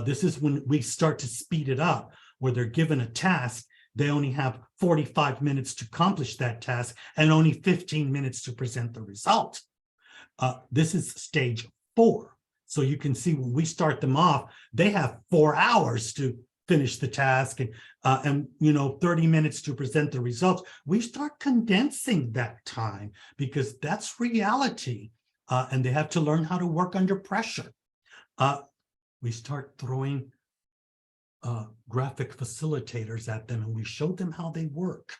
This is when we start to speed it up, where they're given a task. They only have 45 minutes to accomplish that task and only 15 minutes to present the result. This is stage 4. So you can see when we start them off, they have 4 hours to finish the task and 30 minutes to present the results. We start condensing that time because that's reality. And they have to learn how to work under pressure. We start throwing graphic facilitators at them, and we show them how they work.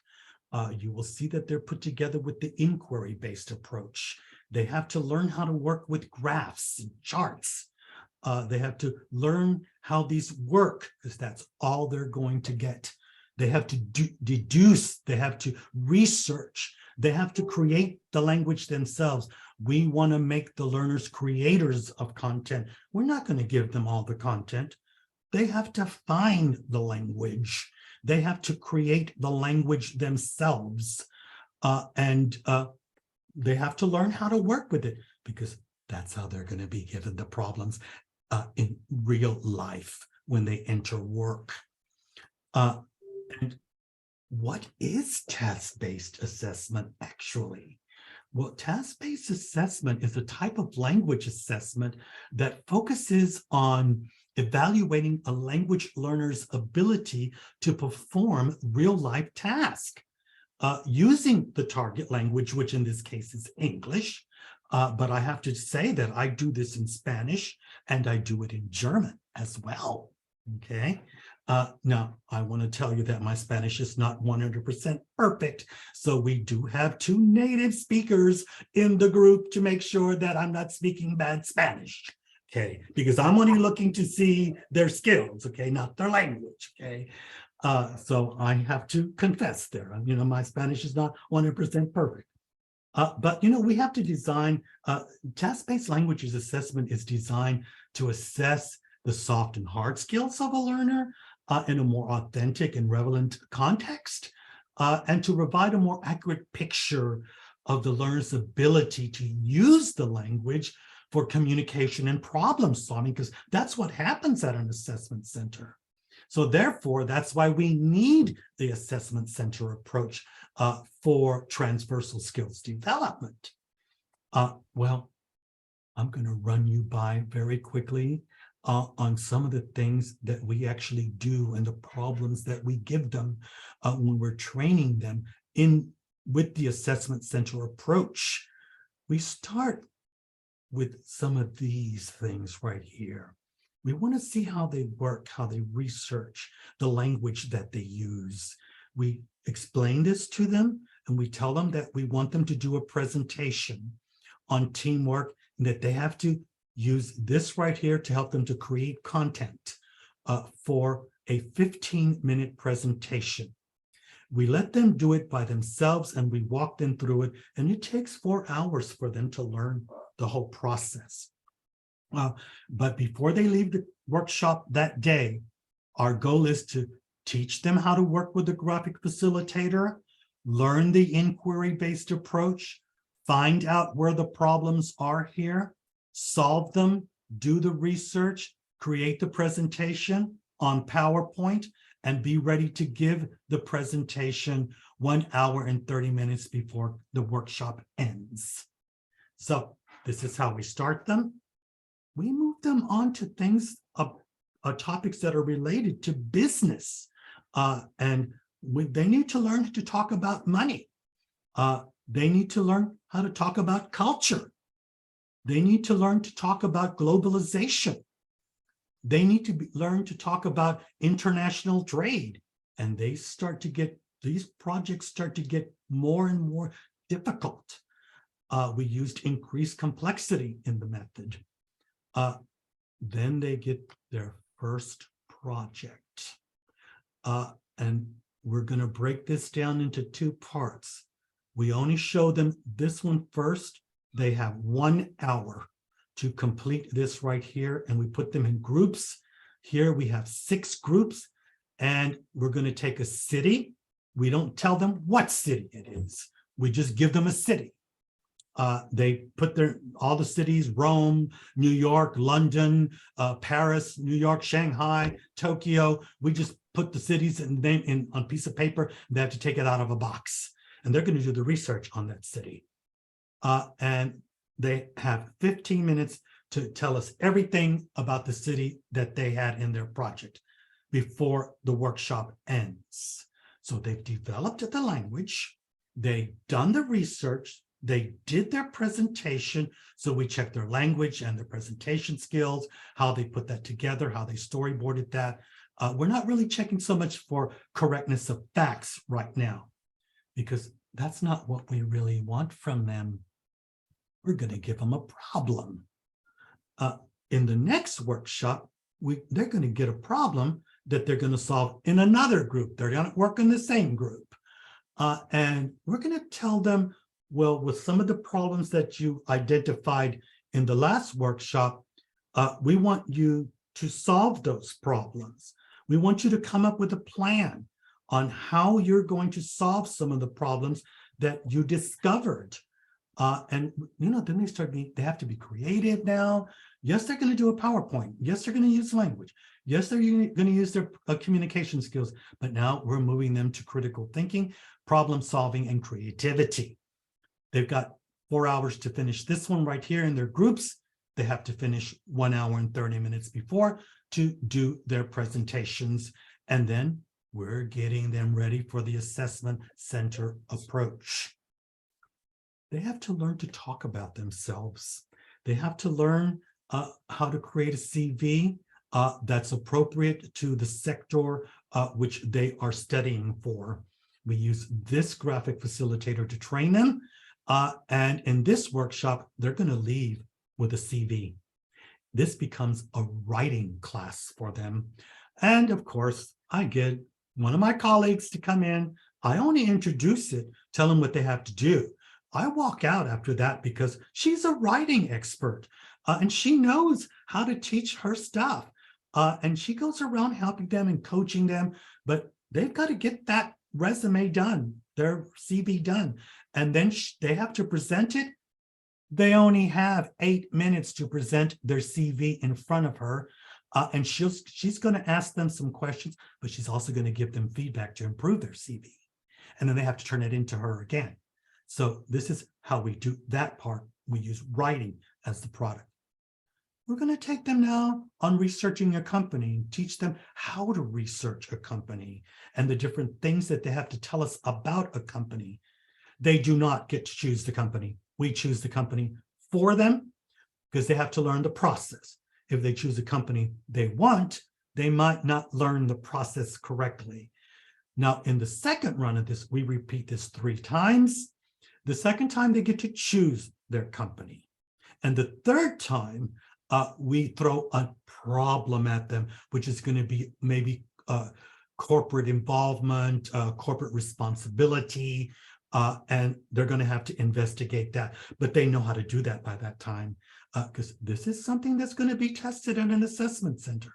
You will see that they're put together with the inquiry-based approach. They have to learn how to work with graphs and charts. They have to learn how these work, because that's all they're going to get. They have to deduce, they have to research, they have to create the language themselves. We want to make the learners creators of content. We're not going to give them all the content. They have to find the language. They have to create the language themselves. They have to learn how to work with it, because that's how they're going to be given the problems in real life when they enter work. And what is task-based assessment actually? Well, task-based assessment is a type of language assessment that focuses on evaluating a language learner's ability to perform real-life tasks using the target language, which in this case is English. But I have to say that I do this in Spanish and I do it in German as well. Okay. Now, I want to tell you that my Spanish is not 100% perfect. So we do have 2 native speakers in the group to make sure that I'm not speaking bad Spanish. Okay, because I'm only looking to see their skills, okay, not their language, okay. So I have to confess there, my Spanish is not 100% perfect. But, we have to design, task-based languages assessment is designed to assess the soft and hard skills of a learner in a more authentic and relevant context, and to provide a more accurate picture of the learner's ability to use the language for communication and problem solving, because that's what happens at an assessment center. So therefore, that's why we need the assessment center approach for transversal skills development. Well, I'm going to run you by very quickly on some of the things that we actually do and the problems that we give them when we're training them with the assessment center approach. We start with some of these things right here. We want to see how they work, how they research, the language that they use. We explain this to them, and we tell them that we want them to do a presentation on teamwork, and that they have to use this right here to help them to create content for a 15-minute presentation. We let them do it by themselves, and we walk them through it, and it takes 4 hours for them to learn the whole process. But before they leave the workshop that day, our goal is to teach them how to work with the graphic facilitator, learn the inquiry-based approach, find out where the problems are here, solve them, do the research, create the presentation on PowerPoint, and be ready to give the presentation 1 hour and 30 minutes before the workshop ends. So this is how we start them. We move them on to things, topics that are related to business. And they need to learn to talk about money. They need to learn how to talk about culture. They need to learn to talk about globalization. They need to learn to talk about international trade. And these projects start to get more and more difficult. We used increased complexity in the method. Then they get their first project. And we're going to break this down into 2 parts. We only show them this one first. They have 1 hour to complete this right here, and we put them in groups. Here we have 6 groups, and we're going to take a city. We don't tell them what city it is. We just give them a city. They put all the cities: Rome, New York, London, Paris, New York, Shanghai, Tokyo. We just put the cities and name on a piece of paper. They have to take it out of a box, and they're going to do the research on that city. And they have 15 minutes to tell us everything about the city that they had in their project before the workshop ends. So they've developed the language, they've done the research, they did their presentation. So we check their language and their presentation skills, how they put that together, how they storyboarded that. We're not really checking so much for correctness of facts right now, because that's not what we really want from them. We're going to give them a problem. In the next workshop, they're going to get a problem that they're going to solve in another group. They're going to work in the same group. And we're going to tell them, well, with some of the problems that you identified in the last workshop, we want you to solve those problems. We want you to come up with a plan on how you're going to solve some of the problems that you discovered. And then they have to be creative now. Yes, they're going to do a PowerPoint. Yes, they're going to use language. Yes, they're going to use their communication skills. But now we're moving them to critical thinking, problem solving, and creativity. They've got 4 hours to finish this one right here in their groups. They have to finish 1 hour and 30 minutes before to do their presentations. And then we're getting them ready for the assessment center approach. They have to learn to talk about themselves. They have to learn how to create a CV, that's appropriate to the sector which they are studying for. We use this graphic facilitator to train them. And in this workshop, they're going to leave with a CV. This becomes a writing class for them. And of course, I get one of my colleagues to come in. I only introduce it, tell them what they have to do. I walk out after that because she's a writing expert and she knows how to teach her stuff. And she goes around helping them and coaching them, but they've got to get that resume done, their CV done. And then they have to present it. They only have 8 minutes to present their CV in front of her. And she's going to ask them some questions, but she's also going to give them feedback to improve their CV. And then they have to turn it into her again. So this is how we do that part. We use writing as the product. We're going to take them now on researching a company and teach them how to research a company and the different things that they have to tell us about a company. They do not get to choose the company. We choose the company for them because they have to learn the process. If they choose a company they want, they might not learn the process correctly. Now, in the second run of this, we repeat this 3 times. The second time, they get to choose their company. And the third time, we throw a problem at them, which is going to be maybe corporate involvement, corporate responsibility, and they're going to have to investigate that. But they know how to do that by that time, because this is something that's going to be tested in an assessment center.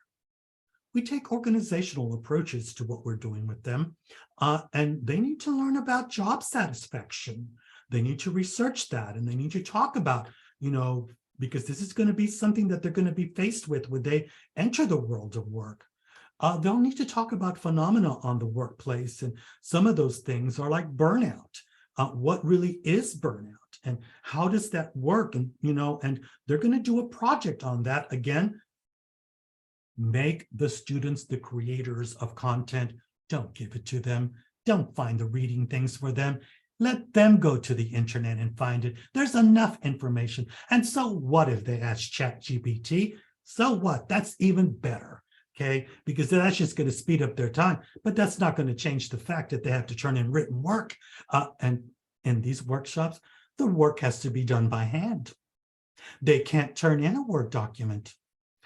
We take organizational approaches to what we're doing with them, and they need to learn about job satisfaction. They need to research that, and they need to talk about, because this is going to be something that they're going to be faced with when they enter the world of work. They'll need to talk about phenomena on the workplace, and some of those things are like burnout. What really is burnout, and how does that work? And and they're going to do a project on that. Again, make the students the creators of content. Don't give it to them. Don't find the reading things for them. Let them go to the internet and find it. There's enough information. And so what if they ask ChatGPT? So what? That's even better, okay? Because that's just going to speed up their time, but that's not going to change the fact that they have to turn in written work. And in these workshops, the work has to be done by hand. They can't turn in a Word document.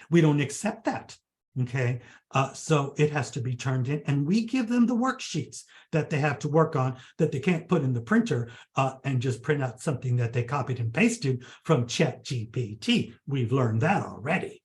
We don't accept that. Okay, so it has to be turned in, and we give them the worksheets that they have to work on that they can't put in the printer and just print out something that they copied and pasted from ChatGPT. We've learned that already.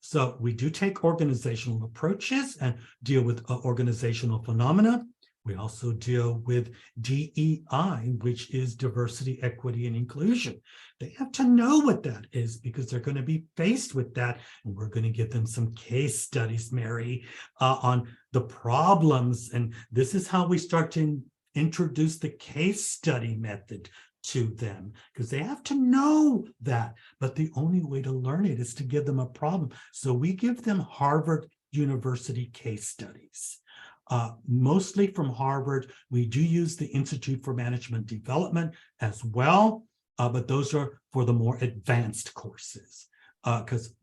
So we do take organizational approaches and deal with organizational phenomena. We also deal with DEI, which is diversity, equity, and inclusion. They have to know what that is because they're going to be faced with that. And we're going to give them some case studies, Mary, on the problems. And this is how we start to introduce the case study method to them, because they have to know that. But the only way to learn it is to give them a problem. So we give them Harvard University case studies. Mostly from Harvard. We do use the Institute for Management Development as well, but those are for the more advanced courses. Because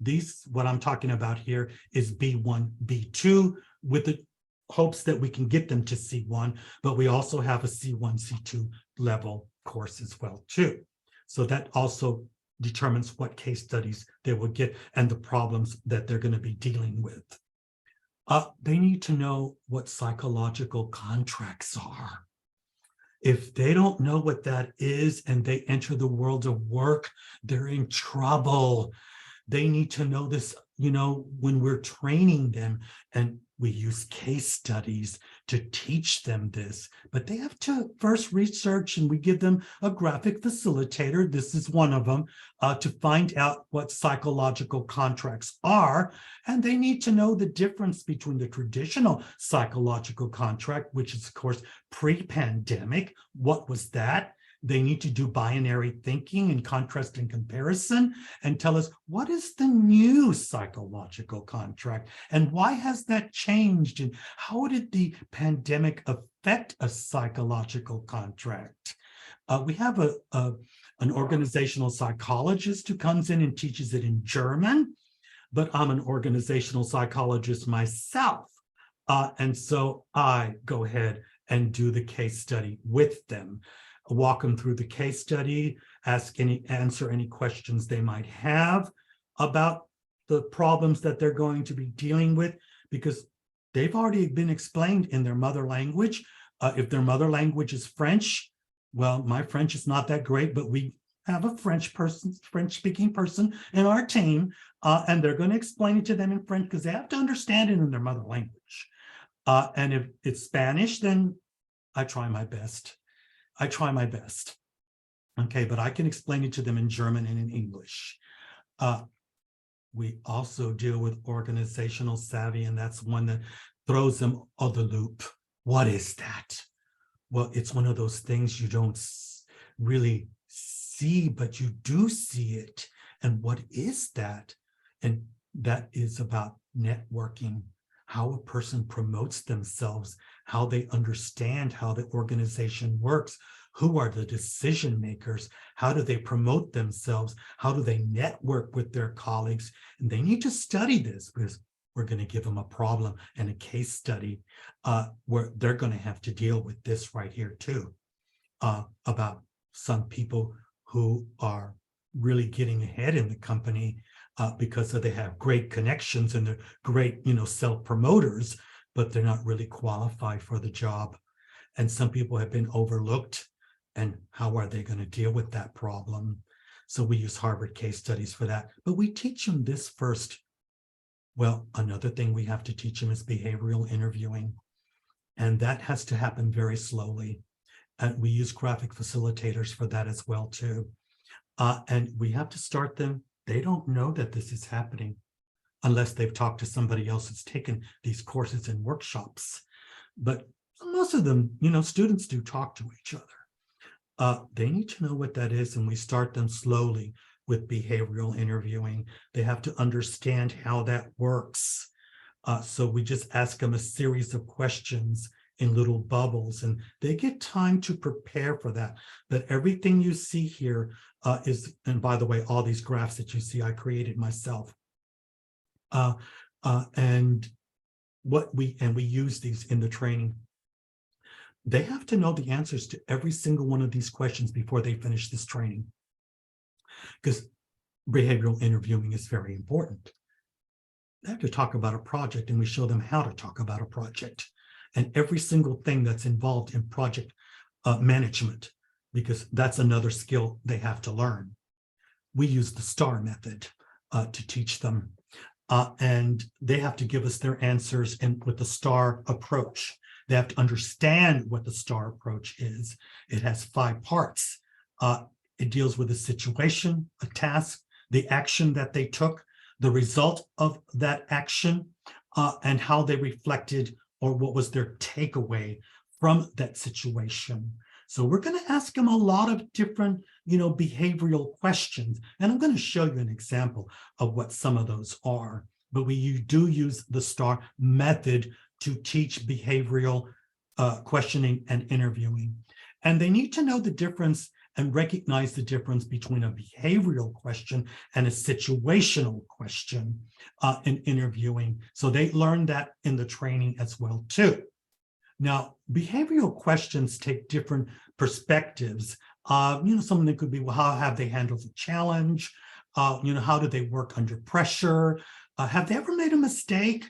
what I'm talking about here is B1, B2, with the hopes that we can get them to C1, but we also have a C1, C2 level course as well too. So that also determines what case studies they will get and the problems that they're going to be dealing with. They need to know what psychological contracts are. If they don't know what that is and they enter the world of work, they're in trouble. They need to know this, when we're training them, and we use case studies to teach them this, but they have to first research, and we give them a graphic facilitator. This is one of them, to find out what psychological contracts are. And they need to know the difference between the traditional psychological contract, which is, of course, pre-pandemic. What was that? They need to do binary thinking and contrast and comparison and tell us what is the new psychological contract and why has that changed and how did the pandemic affect a psychological contract? We have an organizational psychologist who comes in and teaches it in German. but I'm an organizational psychologist myself. And so I go ahead and do the case study with them, walk them through the case study, answer any questions they might have about the problems that they're going to be dealing with, because they've already been explained in their mother language. If their mother language is French, well, my French is not that great, but we have a French-speaking person in our team, and they're going to explain it to them in French because they have to understand it in their mother language. And if it's Spanish, then I try my best. I try my best. Okay, but I can explain it to them in German and in English. We also deal with organizational savvy, and that's one that throws them on the loop. What is that? Well, it's one of those things you don't really see, but you do see it. And what is that? And that is about networking, how a person promotes themselves, how they understand how the organization works, who are the decision makers, how do they promote themselves, how do they network with their colleagues. And they need to study this because we're going to give them a problem and a case study where they're going to have to deal with this right here too, about some people who are really getting ahead in the company because they have great connections and they're great, self-promoters, but they're not really qualified for the job. And some people have been overlooked, and how are they going to deal with that problem? So we use Harvard case studies for that, but we teach them this first. Well, another thing we have to teach them is behavioral interviewing, and that has to happen very slowly. And we use graphic facilitators for that as well too. And we have to start them. They don't know that this is happening unless they've talked to somebody else that's taken these courses and workshops. But most of them, students do talk to each other. They need to know what that is, and we start them slowly with behavioral interviewing. They have to understand how that works. So we just ask them a series of questions in little bubbles, and they get time to prepare for that. But everything you see here is, and by the way, all these graphs that you see, I created myself. And we use these in the training. They have to know the answers to every single one of these questions before they finish this training, because behavioral interviewing is very important. They have to talk about a project, and we show them how to talk about a project and every single thing that's involved in project management, because that's another skill they have to learn. We use the STAR method to teach them, and they have to give us their answers with the STAR approach. They have to understand what the STAR approach is. It has 5 parts. It deals with a situation, a task, the action that they took, the result of that action, and how they reflected, or what was their takeaway from that situation. So we're going to ask them a lot of different, behavioral questions. And I'm going to show you an example of what some of those are. But we do use the STAR method to teach behavioral questioning and interviewing. And they need to know the difference and recognize the difference between a behavioral question and a situational question in interviewing. So they learn that in the training as well too. Now, behavioral questions take different perspectives. Something could be, well, how have they handled the challenge? How do they work under pressure? Have they ever made a mistake?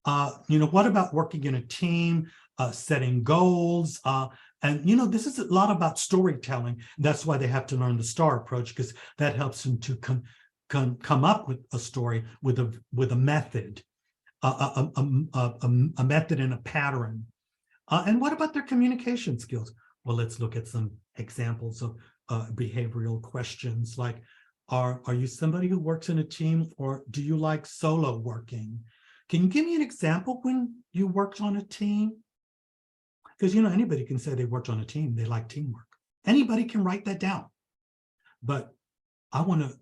What about working in a team, setting goals? And this is a lot about storytelling. That's why they have to learn the STAR approach, because that helps them to come up with a story with a method, a method and a pattern. And what about their communication skills? Well, let's look at some examples of behavioral questions, like, are you somebody who works in a team, or do you like solo working? Can you give me an example when you worked on a team? Because, anybody can say they worked on a team, they like teamwork. Anybody can write that down. But I want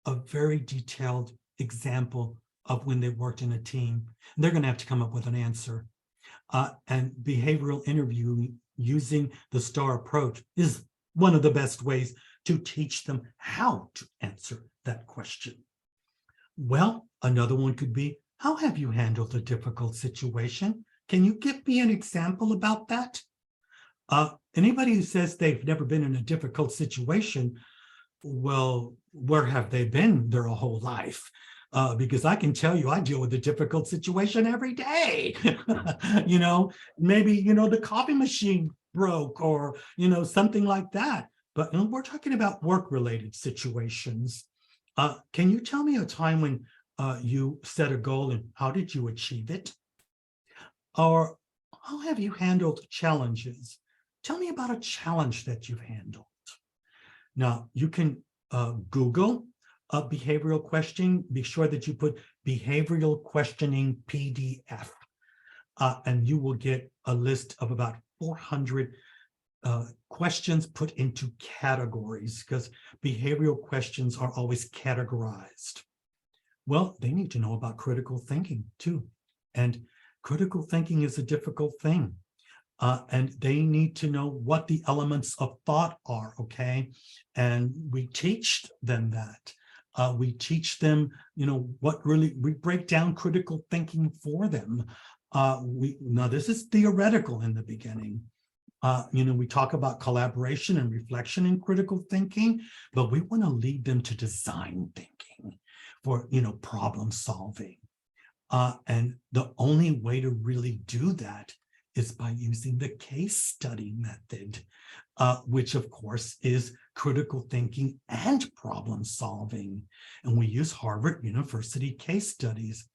a very detailed example of when they worked in a team. They're going to have to come up with an answer. And behavioral interviewing using the STAR approach is one of the best ways to teach them how to answer that question. Well, another one could be, how have you handled a difficult situation? Can you give me an example about that? Anybody who says they've never been in a difficult situation, well, where have they been their whole life? Because I can tell you, I deal with a difficult situation every day. Maybe, the coffee machine broke or, something like that. But we're talking about work-related situations. Can you tell me a time when you set a goal and how did you achieve it? Or how have you handled challenges? Tell me about a challenge that you've handled. Now, you can Google behavioral questioning. Be sure that you put behavioral questioning PDF, and you will get a list of about 400 questions put into categories, because behavioral questions are always categorized. Well, they need to know about critical thinking too. And critical thinking is a difficult thing. And they need to know what the elements of thought are, okay? And we teach them that. We teach them, we break down critical thinking for them. Now, this is theoretical in the beginning. We talk about collaboration and reflection in critical thinking, but we want to lead them to design thinking for, problem solving. And the only way to really do that is by using the case study method, which of course is critical thinking and problem solving. And we use Harvard University case studies.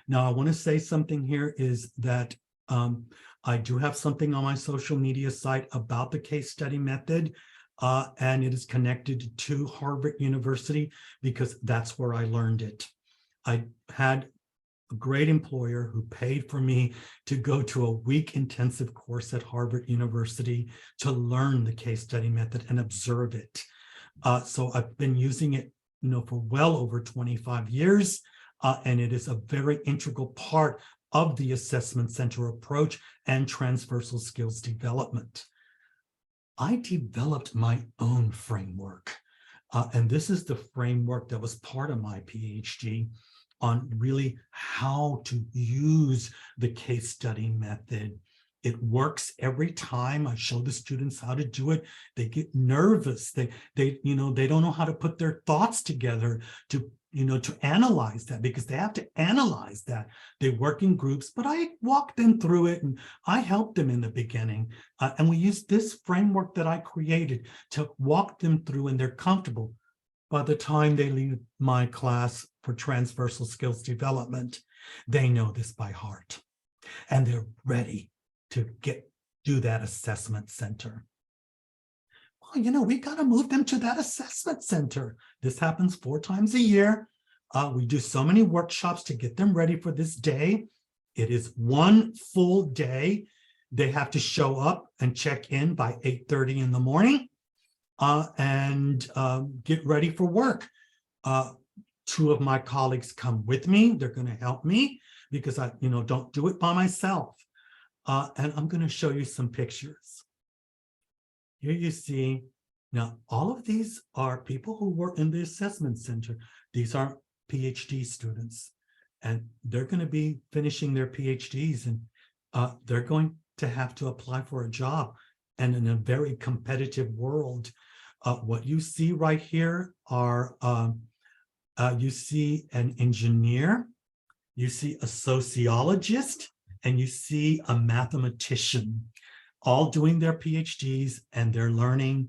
Now, I want to say something here is that I do have something on my social media site about the case study method, and it is connected to Harvard University because that's where I learned it. I had a great employer who paid for me to go to a week intensive course at Harvard University to learn the case study method and observe it. So I've been using it, for well over 25 years, and it is a very integral part of the assessment center approach and transversal skills development. I developed my own framework, and this is the framework that was part of my PhD on really how to use the case study method. It works every time I show the students how to do it. They get nervous. They don't know how to put their thoughts together to analyze that, because they have to analyze that. They work in groups, but I walk them through it and I help them in the beginning. And we use this framework that I created to walk them through, and they're comfortable. By the time they leave my class for transversal skills development, they know this by heart, and they're ready to do that assessment center. Well, we got to move them to that assessment center. This happens 4 times a year. We do so many workshops to get them ready for this day. It is 1 full day. They have to show up and check in by 8:30 in the morning. And get ready for work. 2 of my colleagues come with me. They're going to help me because I, don't do it by myself. And I'm going to show you some pictures. Here you see, now all of these are people who work in the assessment center. These are PhD students, and they're going to be finishing their PhDs, and they're going to have to apply for a job. And in a very competitive world, what you see right here are, you see an engineer, you see a sociologist, and you see a mathematician, all doing their PhDs, and they're learning,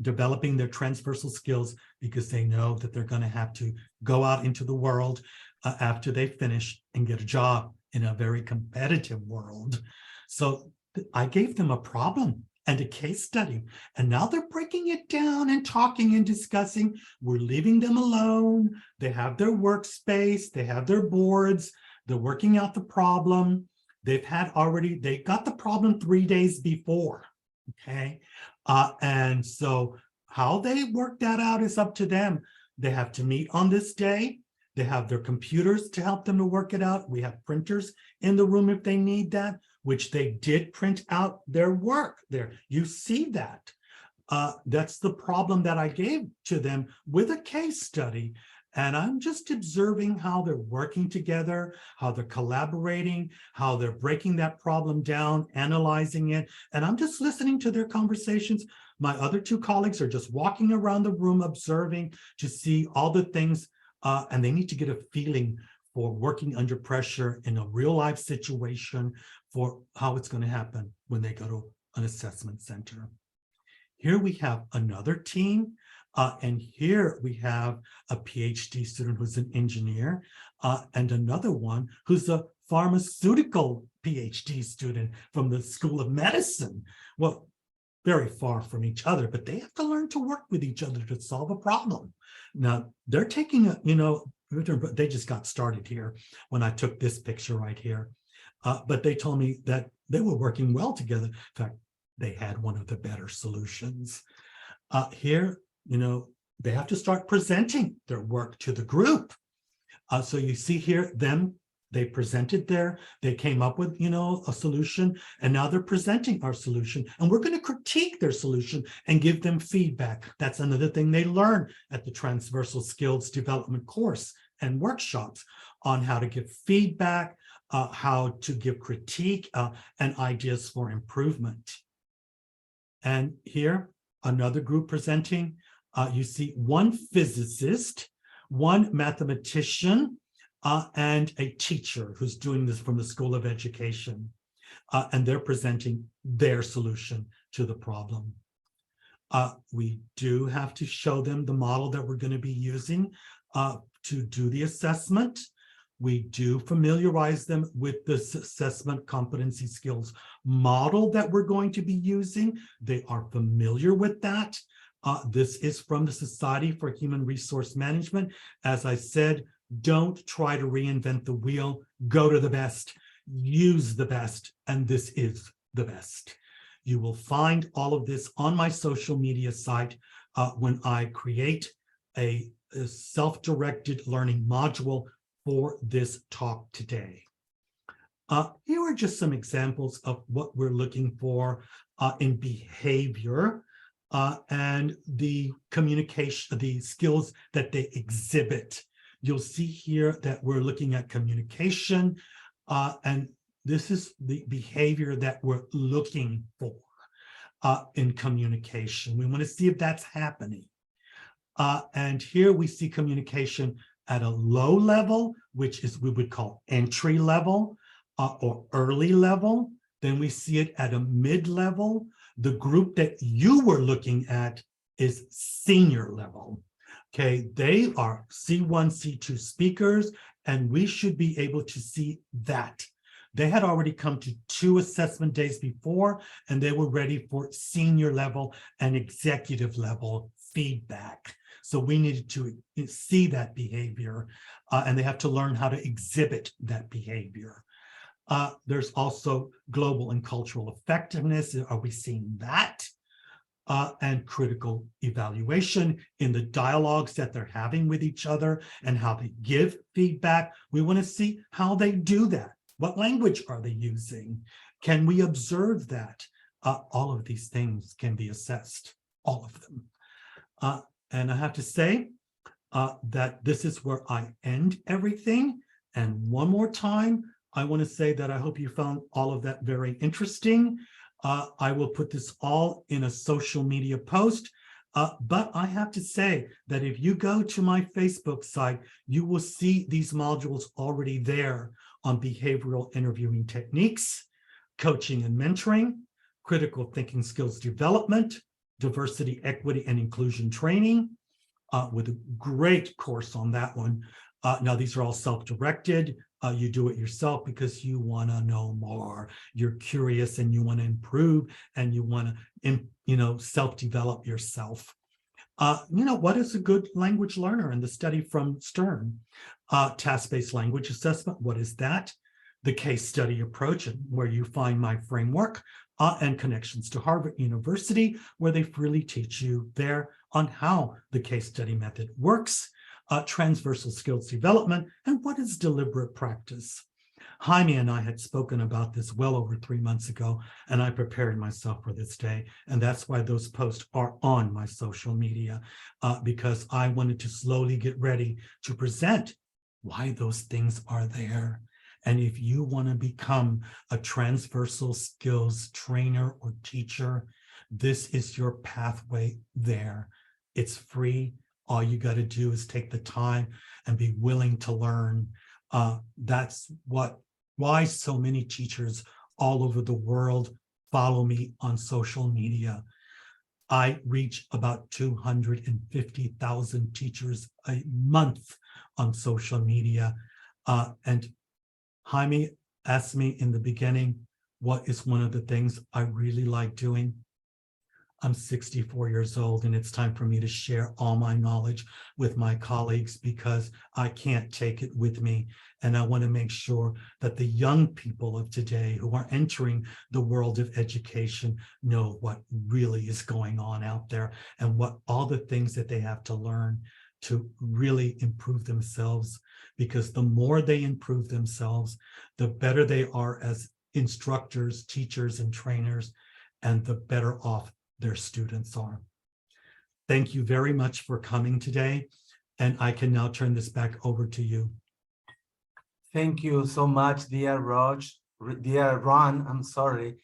developing their transversal skills, because they know that they're going to have to go out into the world after they finish and get a job in a very competitive world. So I gave them a problem and a case study, and now they're breaking it down and talking and discussing. We're leaving them alone. They have their workspace, they have their boards, they're working out the problem. They got the problem 3 days before, okay? And so how they work that out is up to them. They have to meet on this day. They have their computers to help them to work it out. We have printers in the room if they need that, which they did print out their work there. You see that. That's the problem that I gave to them with a case study. And I'm just observing how they're working together, how they're collaborating, how they're breaking that problem down, analyzing it. And I'm just listening to their conversations. My other two colleagues are just walking around the room, observing to see all the things, and they need to get a feeling for working under pressure in a real life situation for how it's going to happen when they go to an assessment center. Here we have another team. And here we have a PhD student who's an engineer, and another one who's a pharmaceutical PhD student from the School of Medicine. Well, very far from each other, but they have to learn to work with each other to solve a problem. Now, they're taking a, they just got started here when I took this picture right here. But they told me that they were working well together. In fact, they had one of the better solutions. Here, they have to start presenting their work to the group. So you see here they presented they came up with, a solution, and now they're presenting our solution, and we're going to critique their solution and give them feedback. That's another thing they learn at the Transversal Skills Development course and workshops on how to give feedback, how to give critique, and ideas for improvement. And here, another group presenting. You see one physicist, one mathematician, and a teacher who's doing this from the School of Education. And they're presenting their solution to the problem. We do have to show them the model that we're going to be using to do the assessment. We do familiarize them with this assessment competency skills model that we're going to be using. They are familiar with that. This is from the Society for Human Resource Management. As I said, don't try to reinvent the wheel. Go to the best, use the best, and this is the best. You will find all of this on my social media site when I create a self-directed learning module for this talk today. Here are just some examples of what we're looking for in behavior and the communication, the skills that they exhibit. You'll see here that we're looking at communication, and this is the behavior that we're looking for in communication. We want to see if that's happening. And here we see communication at a low level, which is we would call entry level or early level. Then we see it at a mid-level. The group that you were looking at is senior level. Okay, they are C1, C2 speakers, and we should be able to see that. They had already come to 2 assessment days before, and they were ready for senior level and executive level feedback. So we needed to see that behavior, and they have to learn how to exhibit that behavior. There's also global and cultural effectiveness. Are we seeing that? And critical evaluation in the dialogues that they're having with each other and how they give feedback. We want to see how they do that. What language are they using? Can we observe that? All of these things can be assessed, all of them. And I have to say that this is where I end everything. And one more time, I want to say that I hope you found all of that very interesting. I will put this all in a social media post, but I have to say that if you go to my Facebook site, you will see these modules already there on behavioral interviewing techniques, coaching and mentoring, critical thinking skills development, diversity, equity, and inclusion training, with a great course on that one. Now, these are all self-directed. You do it yourself because you want to know more. You're curious and you want to improve and you want to, self-develop yourself. What is a good language learner in the study from Stern? Task-based language assessment, what is that? The case study approach, where you find my framework, and connections to Harvard University, where they freely teach you there on how the case study method works. Transversal skills development, and what is deliberate practice. Jaime and I had spoken about this well over 3 months ago, and I prepared myself for this day. And that's why those posts are on my social media, because I wanted to slowly get ready to present why those things are there. And if you want to become a transversal skills trainer or teacher, this is your pathway there. It's free. All you got to do is take the time and be willing to learn. That's why so many teachers all over the world follow me on social media. I reach about 250,000 teachers a month on social media. And Jaime asked me in the beginning, what is one of the things I really like doing? I'm 64 years old, and it's time for me to share all my knowledge with my colleagues because I can't take it with me. And I want to make sure that the young people of today who are entering the world of education know what really is going on out there and what all the things that they have to learn to really improve themselves. Because the more they improve themselves, the better they are as instructors, teachers, and trainers, and the better off their students are. Thank you very much for coming today, and I can now turn this back over to you. Thank you so much, dear Ron. I'm sorry,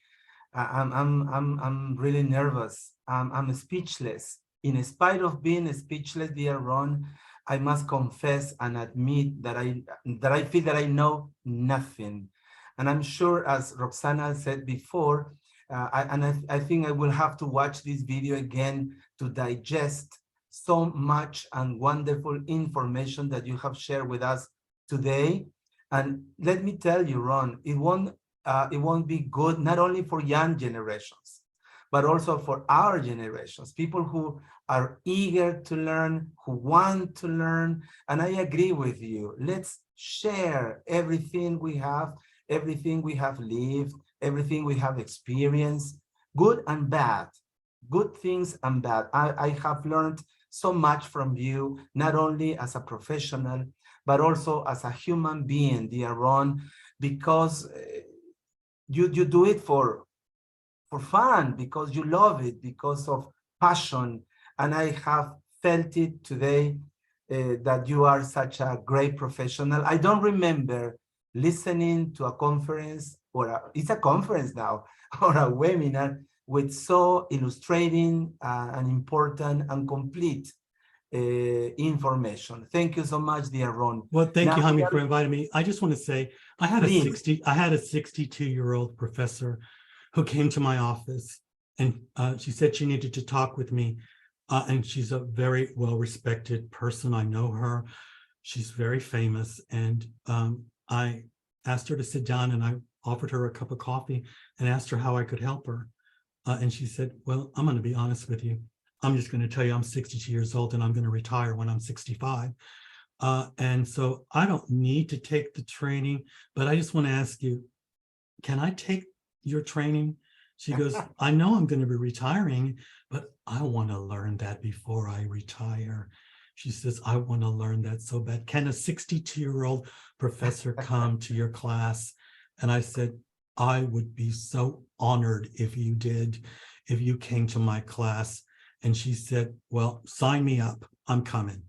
I'm really nervous. I'm speechless. In spite of being speechless, dear Ron, I must confess and admit that I feel that I know nothing, and I'm sure, as Roxana said before. I think I will have to watch this video again to digest so much and wonderful information that you have shared with us today. And let me tell you, Ron, it won't be good not only for young generations, but also for our generations, people who are eager to learn, who want to learn. And I agree with you. Let's share everything we have lived, everything we have experienced, good and bad, good things and bad. I have learned so much from you, not only as a professional, but also as a human being, dear Ron, because you do it for fun, because you love it, because of passion. And I have felt it today that you are such a great professional. I don't remember listening to a conference, it's a conference now, or a webinar with so illustrating and important and complete information. Thank you so much, dear Ron. Well, thank you, Jaime, for inviting me. I just want to say, I had a 62-year-old professor who came to my office, and she said she needed to talk with me. And she's a very well-respected person. I know her. She's very famous. And I asked her to sit down, and I offered her a cup of coffee and asked her how I could help her. And she said, well, I'm going to be honest with you. I'm just going to tell you I'm 62 years old and I'm going to retire when I'm 65. And so I don't need to take the training, but I just want to ask you, can I take your training? She goes, I know I'm going to be retiring, but I want to learn that before I retire. She says, I want to learn that so bad. Can a 62-year-old professor come to your class? And I said, I would be so honored if you did, if you came to my class. And she said, well, sign me up. I'm coming.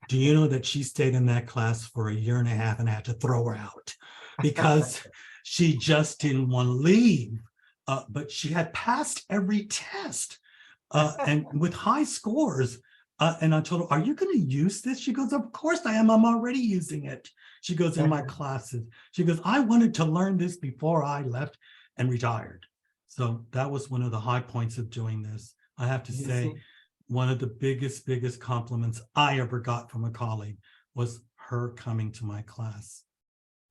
Do you know that she stayed in that class for 1.5 years and I had to throw her out because she just didn't want to leave. But she had passed every test and with high scores. And I told her, are you going to use this? She goes, of course I am. I'm already using it. She goes, in my classes. She goes, I wanted to learn this before I left and retired. So that was one of the high points of doing this. I have to say, one of the biggest compliments I ever got from a colleague was her coming to my class.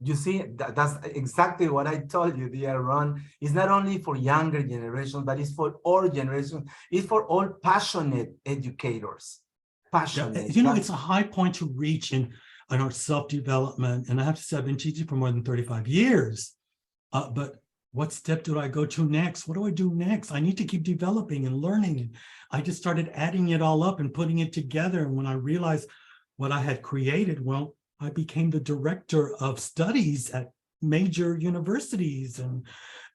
You see, that's exactly what I told you, dear Ron. It's not only for younger generations, but it's for all generations. It's for all passionate educators. Passionate. Yeah, you know, it's a high point to reach in our self-development. And I have to say, I've been teaching for more than 35 years. But what step do I go to next? What do I do next? I need to keep developing and learning. And I just started adding it all up and putting it together. And when I realized what I had created, well, I became the director of studies at major universities, and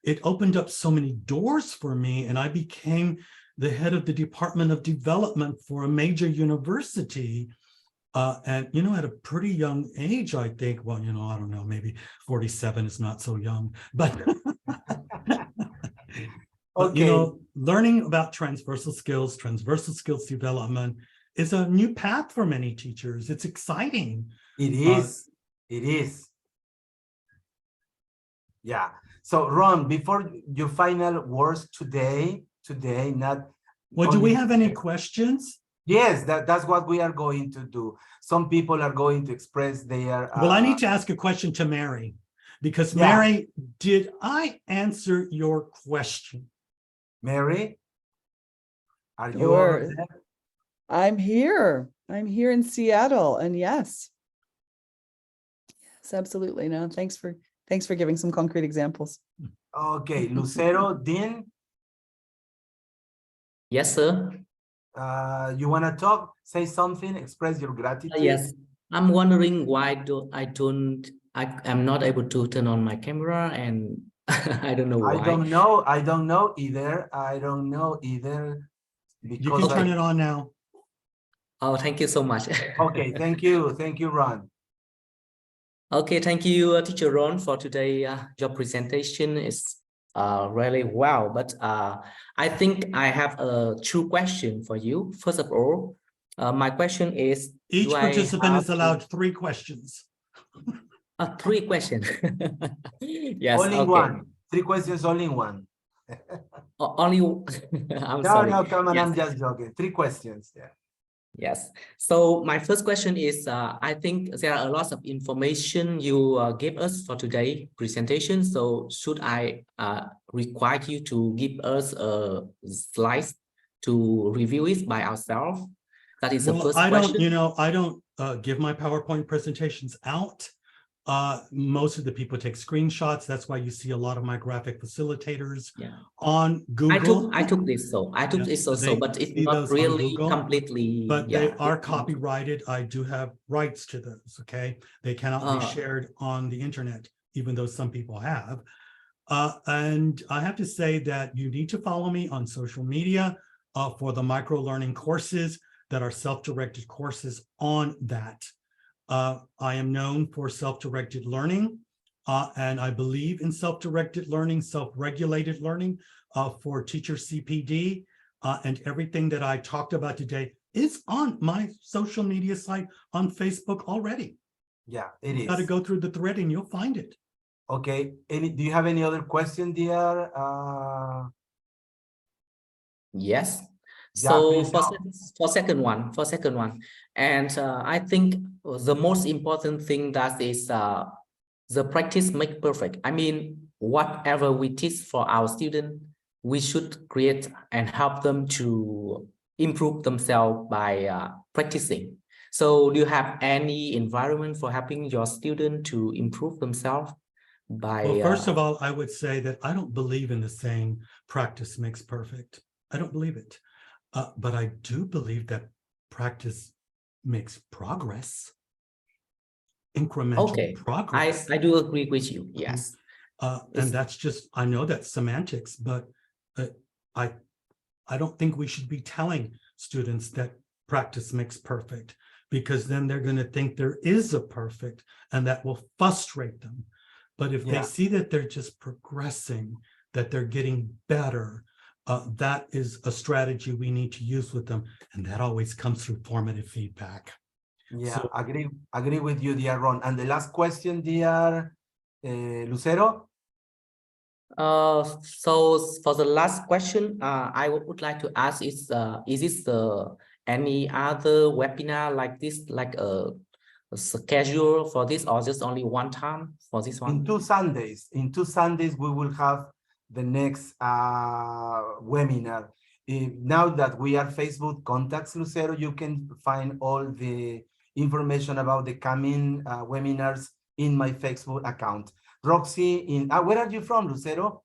it opened up so many doors for me, and I became the head of the Department of Development for a major university. And, you know, at a pretty young age, I think, well, you know, I don't know, maybe 47 is not so young, but, but you know, learning about transversal skills development is a new path for many teachers. It's exciting. It is. It is. Yeah. So Ron, before your final words today, not. Well, do we have any questions? Yes, that's what we are going to do. Some people are going to express their. Well, I need to ask a question to Mary, because Yeah. Mary, did I answer your question? Mary, are you Sure. over there? I'm here. I'm here in Seattle, and yes, absolutely. No, thanks for giving some concrete examples. Okay, Lucero, Dean, Yes, sir. you want to talk, say something, express your gratitude? Yes. I'm wondering why I'm not able to turn on my camera, and I don't know why. I don't know either. You can turn it on now. Oh, thank you so much. Okay, thank you, Ron. Okay, thank you, Teacher Ron, for today. Your presentation is really well, but I think I have a true question for you. First of all, my question is, Each participant is allowed 3 questions. 3 questions. Yes, Only okay. one. 3 questions, only one. Only, I'm No, sorry. no, come on, Yes. I'm just joking. 3 questions, yeah. Yes. So my first question is, I think there are a lot of information you gave us for today presentation. So should I require you to give us a slide to review it by ourselves? That is the first question. I don't give my PowerPoint presentations out. Most of the people take screenshots. That's why you see a lot of my graphic facilitators on Google. I took this also, but it's not really completely. But they are copyrighted. I do have rights to those. Okay, they cannot be shared on the internet, even though some people have. And I have to say that you need to follow me on social media for the micro learning courses that are self-directed courses on that. I am known for self-directed learning, and I believe in self-directed learning, self-regulated learning for teacher CPD, and everything that I talked about today is on my social media site on Facebook already. Yeah, it is. You got to go through the thread and you'll find it. Okay. Do you have any other question, dear? Yes. Yeah, So please for second one, and I think the most important thing that is the practice make perfect. I mean, whatever we teach for our students, we should create and help them to improve themselves by practicing. So do you have any environment for helping your students to improve themselves? Well, first of all, I would say that I don't believe in the saying practice makes perfect. I don't believe it. But I do believe that practice makes progress, incremental progress. I do agree with you. Yes. And that's just, I know that's semantics, but I don't think we should be telling students that practice makes perfect, because then they're going to think there is a perfect, and that will frustrate them. But if they see that they're just progressing, that they're getting better, that is a strategy we need to use with them. And that always comes through formative feedback. Yeah, So, agree with you, dear Ron. And the last question, dear Lucero. So for the last question, I would like to ask is this any other webinar like this, like a schedule for this, or just only one time for this one? In 2 Sundays, we will have the next webinar. Now that we are Facebook contacts, Lucero, you can find all the information about the coming webinars in my Facebook account. Roxy, where are you from, Lucero?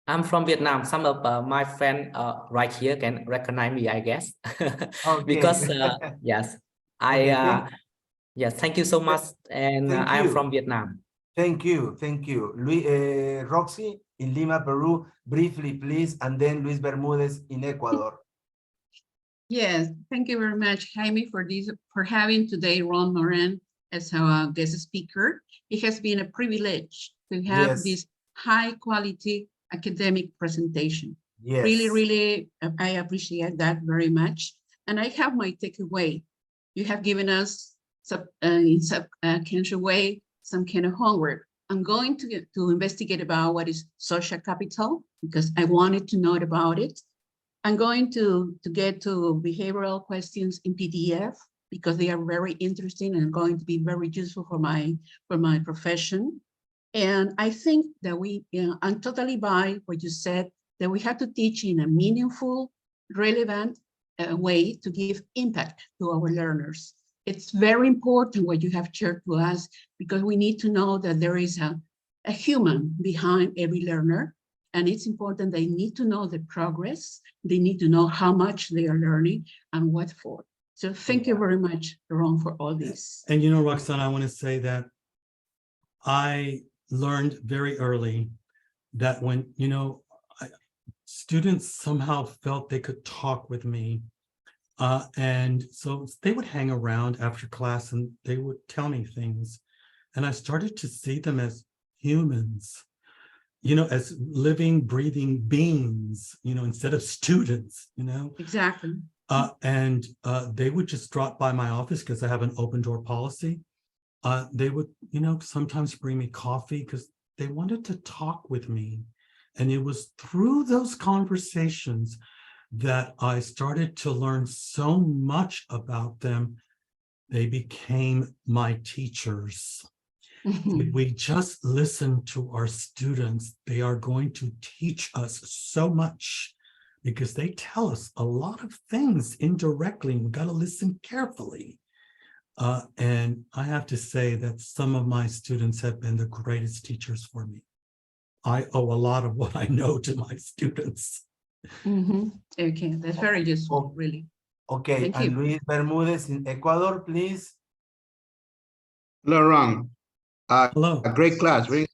I'm from Vietnam. Some of my friends right here can recognize me, I guess. Okay. Because yes, Okay, yes, thank you so much. And I am from Vietnam. Thank you, thank you. Roxy in Lima, Peru, briefly, please, and then Luis Bermudez in Ecuador. Yes, thank you very much, Jaime, for having today Ron Morrain as our guest speaker. It has been a privilege to have this high quality academic presentation. Yes. Really, I appreciate that very much. And I have my takeaway. You have given us in some kind of way some kind of homework. I'm going to investigate about what is social capital because I wanted to know about it. I'm going to get to behavioral questions in PDF because they are very interesting and going to be very useful for my profession. And I think that I'm totally by what you said, that we have to teach in a meaningful, relevant way to give impact to our learners. It's very important what you have shared to us because we need to know that there is a human behind every learner. And it's important they need to know the progress. They need to know how much they are learning and what for. So thank you very much, Ron, for all this. And you know, Roxanne, I want to say that I learned very early that when, you know, students somehow felt they could talk with me. And so they would hang around after class and they would tell me things. And I started to see them as humans, you know, as living, breathing beings, you know, instead of students, you know. Exactly. And they would just drop by my office because I have an open door policy. They would, you know, sometimes bring me coffee because they wanted to talk with me. And it was through those conversations that I started to learn so much about them. They became my teachers. If we just listen to our students, they are going to teach us so much because they tell us a lot of things indirectly. We've got to listen carefully. And I have to say that some of my students have been the greatest teachers for me. I owe a lot of what I know to my students. Okay, that's very useful, really. Okay, Thank and you. Luis Bermudez in Ecuador, please. Hello, Ron. Hello. A great class, very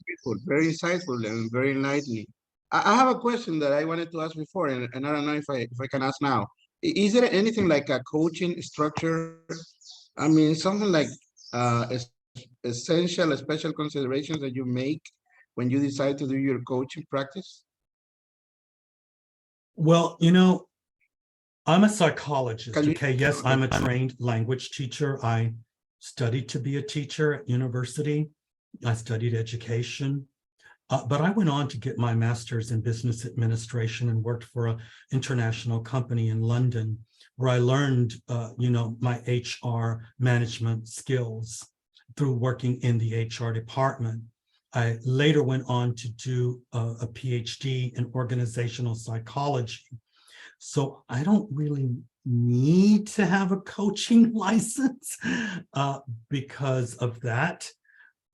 insightful and very enlightening. I have a question that I wanted to ask before, and I don't know if I can ask now. Is there anything like a coaching structure? I mean, something like essential, special considerations that you make when you decide to do your coaching practice? Well, you know, I'm a psychologist, okay? Yes, I'm a trained language teacher. I studied to be a teacher at university. I studied education, but I went on to get my master's in business administration and worked for an international company in London, where I learned, you know, my HR management skills through working in the HR department. I later went on to do a PhD in organizational psychology. So I don't really need to have a coaching license because of that.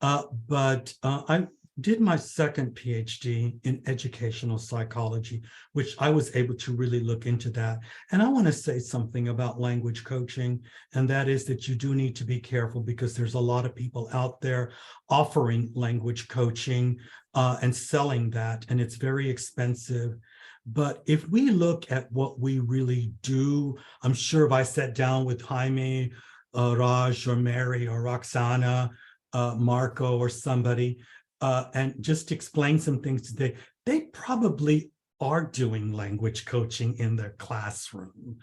But I did my second PhD in educational psychology, which I was able to really look into that. And I want to say something about language coaching, and that is that you do need to be careful because there's a lot of people out there offering language coaching and selling that, and it's very expensive. But if we look at what we really do, I'm sure if I sat down with Jaime, Raj, or Mary, or Roxana, Marco, or somebody, and just explain some things today, they probably are doing language coaching in their classroom.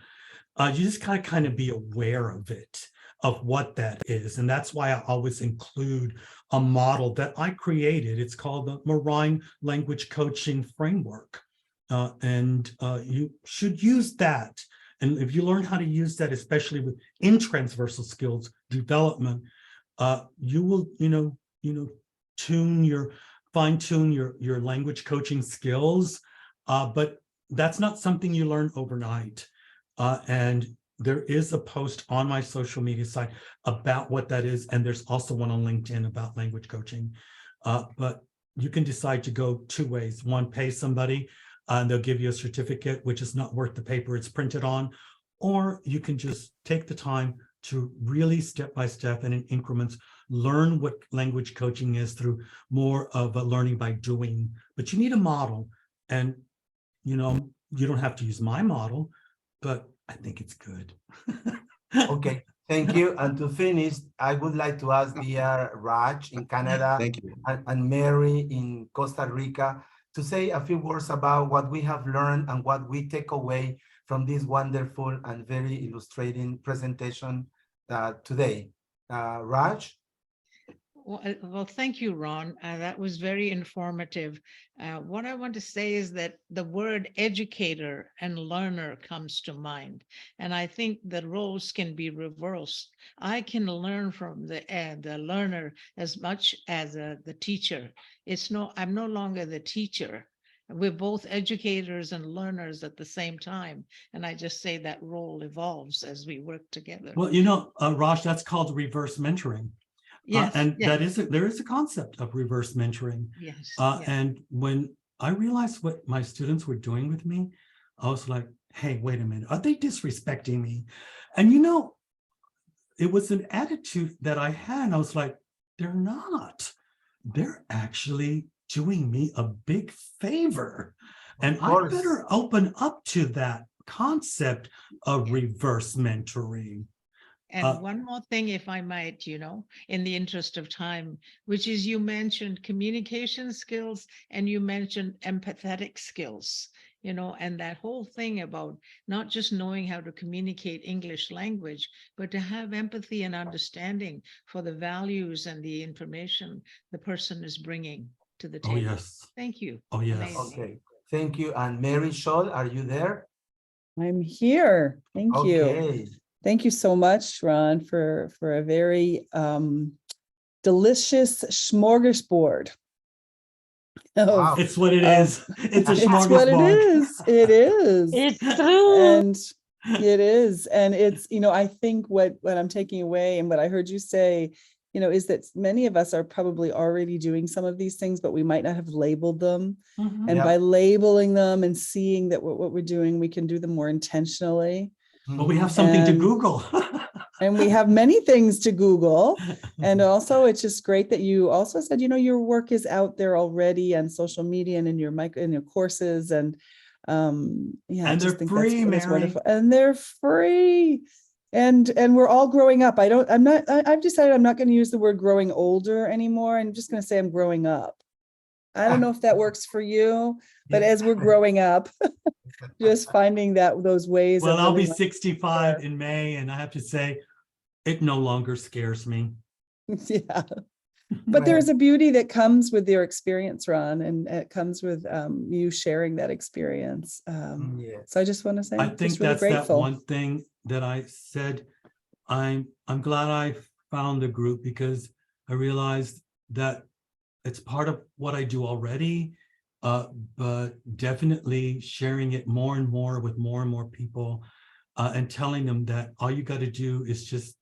You just gotta kind of be aware of it, of what that is. And that's why I always include a model that I created. It's called the Morrain Language Coaching Framework. And you should use that. And if you learn how to use that, especially in transversal skills development, you will, fine tune your language coaching skills. But that's not something you learn overnight. And there is a post on my social media site about what that is. And there's also one on LinkedIn about language coaching. But you can decide to go two ways. One, pay somebody and they'll give you a certificate, which is not worth the paper it's printed on. Or you can just take the time to really step by step and in increments learn what language coaching is through more of a learning by doing, but you need a model. And, you know, you don't have to use my model, but I think it's good. Okay, thank you. And to finish, I would like to ask dear Raj in Canada Thank you. and Mary in Costa Rica to say a few words about what we have learned and what we take away from this wonderful and very illustrating presentation today. Raj? Well, thank you, Ron. That was very informative. What I want to say is that the word educator and learner comes to mind. And I think the roles can be reversed. I can learn from the learner as much as the teacher. I'm no longer the teacher. We're both educators and learners at the same time. And I just say that role evolves as we work together. Well, you know, Raj, that's called reverse mentoring. Yes, and yes. there is a concept of reverse mentoring. Yes, yes. And when I realized what my students were doing with me, I was like, hey, wait a minute, are they disrespecting me? And you know, it was an attitude that I had. I was like, they're not. They're actually doing me a big favor. And I better open up to that concept of reverse mentoring. And one more thing, if I might, you know, in the interest of time, which is you mentioned communication skills and you mentioned empathetic skills, you know, and that whole thing about not just knowing how to communicate English language, but to have empathy and understanding for the values and the information the person is bringing to the table. Oh, yes. Thank you. Oh, yes. Amazing. Okay, thank you. And Mary Scholl, are you there? I'm here. Thank you. Okay. Thank you so much, Ron, for a very delicious smorgasbord. Wow. It's what it is. It's a It's smorgasbord. what it is. It is. It's true. And it is. And it's, you know, I think what I'm taking away and what I heard you say, you know, is that many of us are probably already doing some of these things, but we might not have labeled them. Mhm. And Yep. by labeling them and seeing that what we're doing, we can do them more intentionally. But we have something to And- Google. And we have many things to Google. And also, it's just great that you also said, you know, your work is out there already on social media and in your courses. And yeah, I And just they're think free, that's Mary. wonderful. And they're free. And we're all growing up. I've decided I'm not going to use the word growing older anymore. I'm just going to say I'm growing up. I don't know if that works for you, but as we're growing up, just finding those ways. Well, of I'll be really 65 in May, and I have to say, it no longer scares me. yeah. But there's a beauty that comes with your experience, Ron, and it comes with you sharing that experience. Yes. So I just want to say, I think just really that's that grateful. one thing that I said. I'm glad I found the group because I realized that it's part of what I do already, but definitely sharing it more and more with more and more people, and telling them that all you got to do is just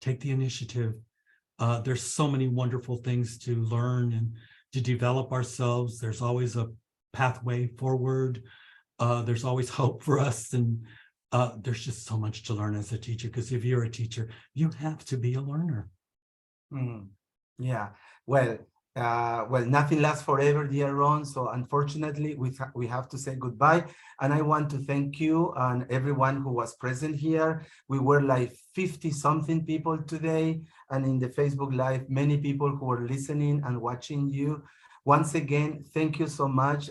take the initiative. There's so many wonderful things to learn and to develop ourselves. There's always a pathway forward. There's always hope for us. And there's just so much to learn as a teacher, because if you're a teacher, you have to be a learner. Yeah, well, nothing lasts forever, dear Ron. So unfortunately, we have to say goodbye. And I want to thank you and everyone who was present here. We were like 50-something people today. And in the Facebook Live, many people who were listening and watching you. Once again, thank you so much,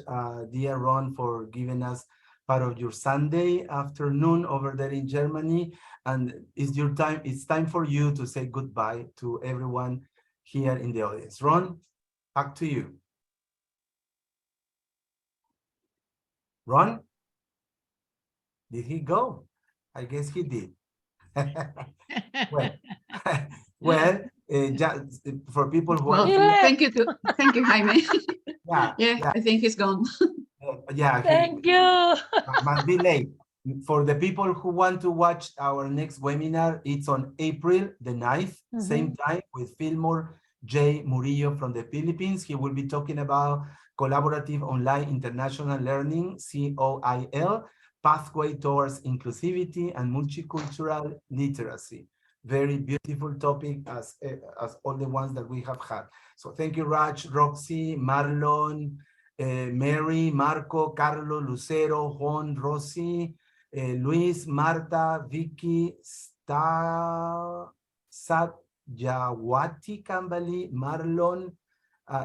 dear Ron, for giving us part of your Sunday afternoon over there in Germany. And it's time for you to say goodbye to everyone here in the audience. Ron, back to you. Ron, did he go? I guess he did. Well, just for people who Well, are thank you, Jaime. yeah, I think he's gone. yeah, Thank you. must be late. For the people who want to watch our next webinar, it's on April the 9th, same time, with Fillmore J. Murillo from the Philippines. He will be talking about collaborative online international learning, COIL, pathway towards inclusivity and multicultural literacy. very beautiful topic as all the ones that we have had. So thank you, Raj, Roxy, Marlon, Mary, Marco, Carlo, Lucero, Juan, Rosy, Luis, Marta, Vicky, Satyawati, Kambali, Marlon,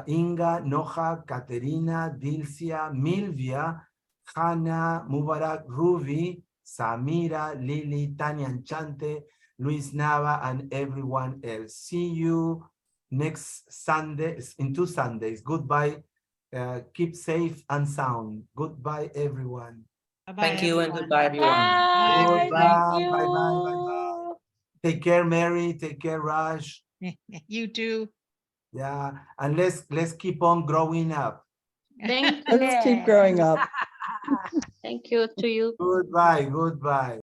Inga, Noha, Katerina, Dilcia, Milvia, Hannah, Mubarak, Ruby, Samira, Lily, Tanya Enchante, Luis Nava, and everyone else. See you next Sunday, in 2 Sundays. Goodbye. Keep safe and sound. Goodbye, everyone. Bye-bye, Thank you and everyone. goodbye, everyone. Bye, Goodbye. bye-bye. Bye, bye, bye, bye. Take care, Mary. Take care, Raj. You too. Yeah, and let's keep on growing up. Thank Let's keep growing up. Thank you to you. Goodbye, goodbye.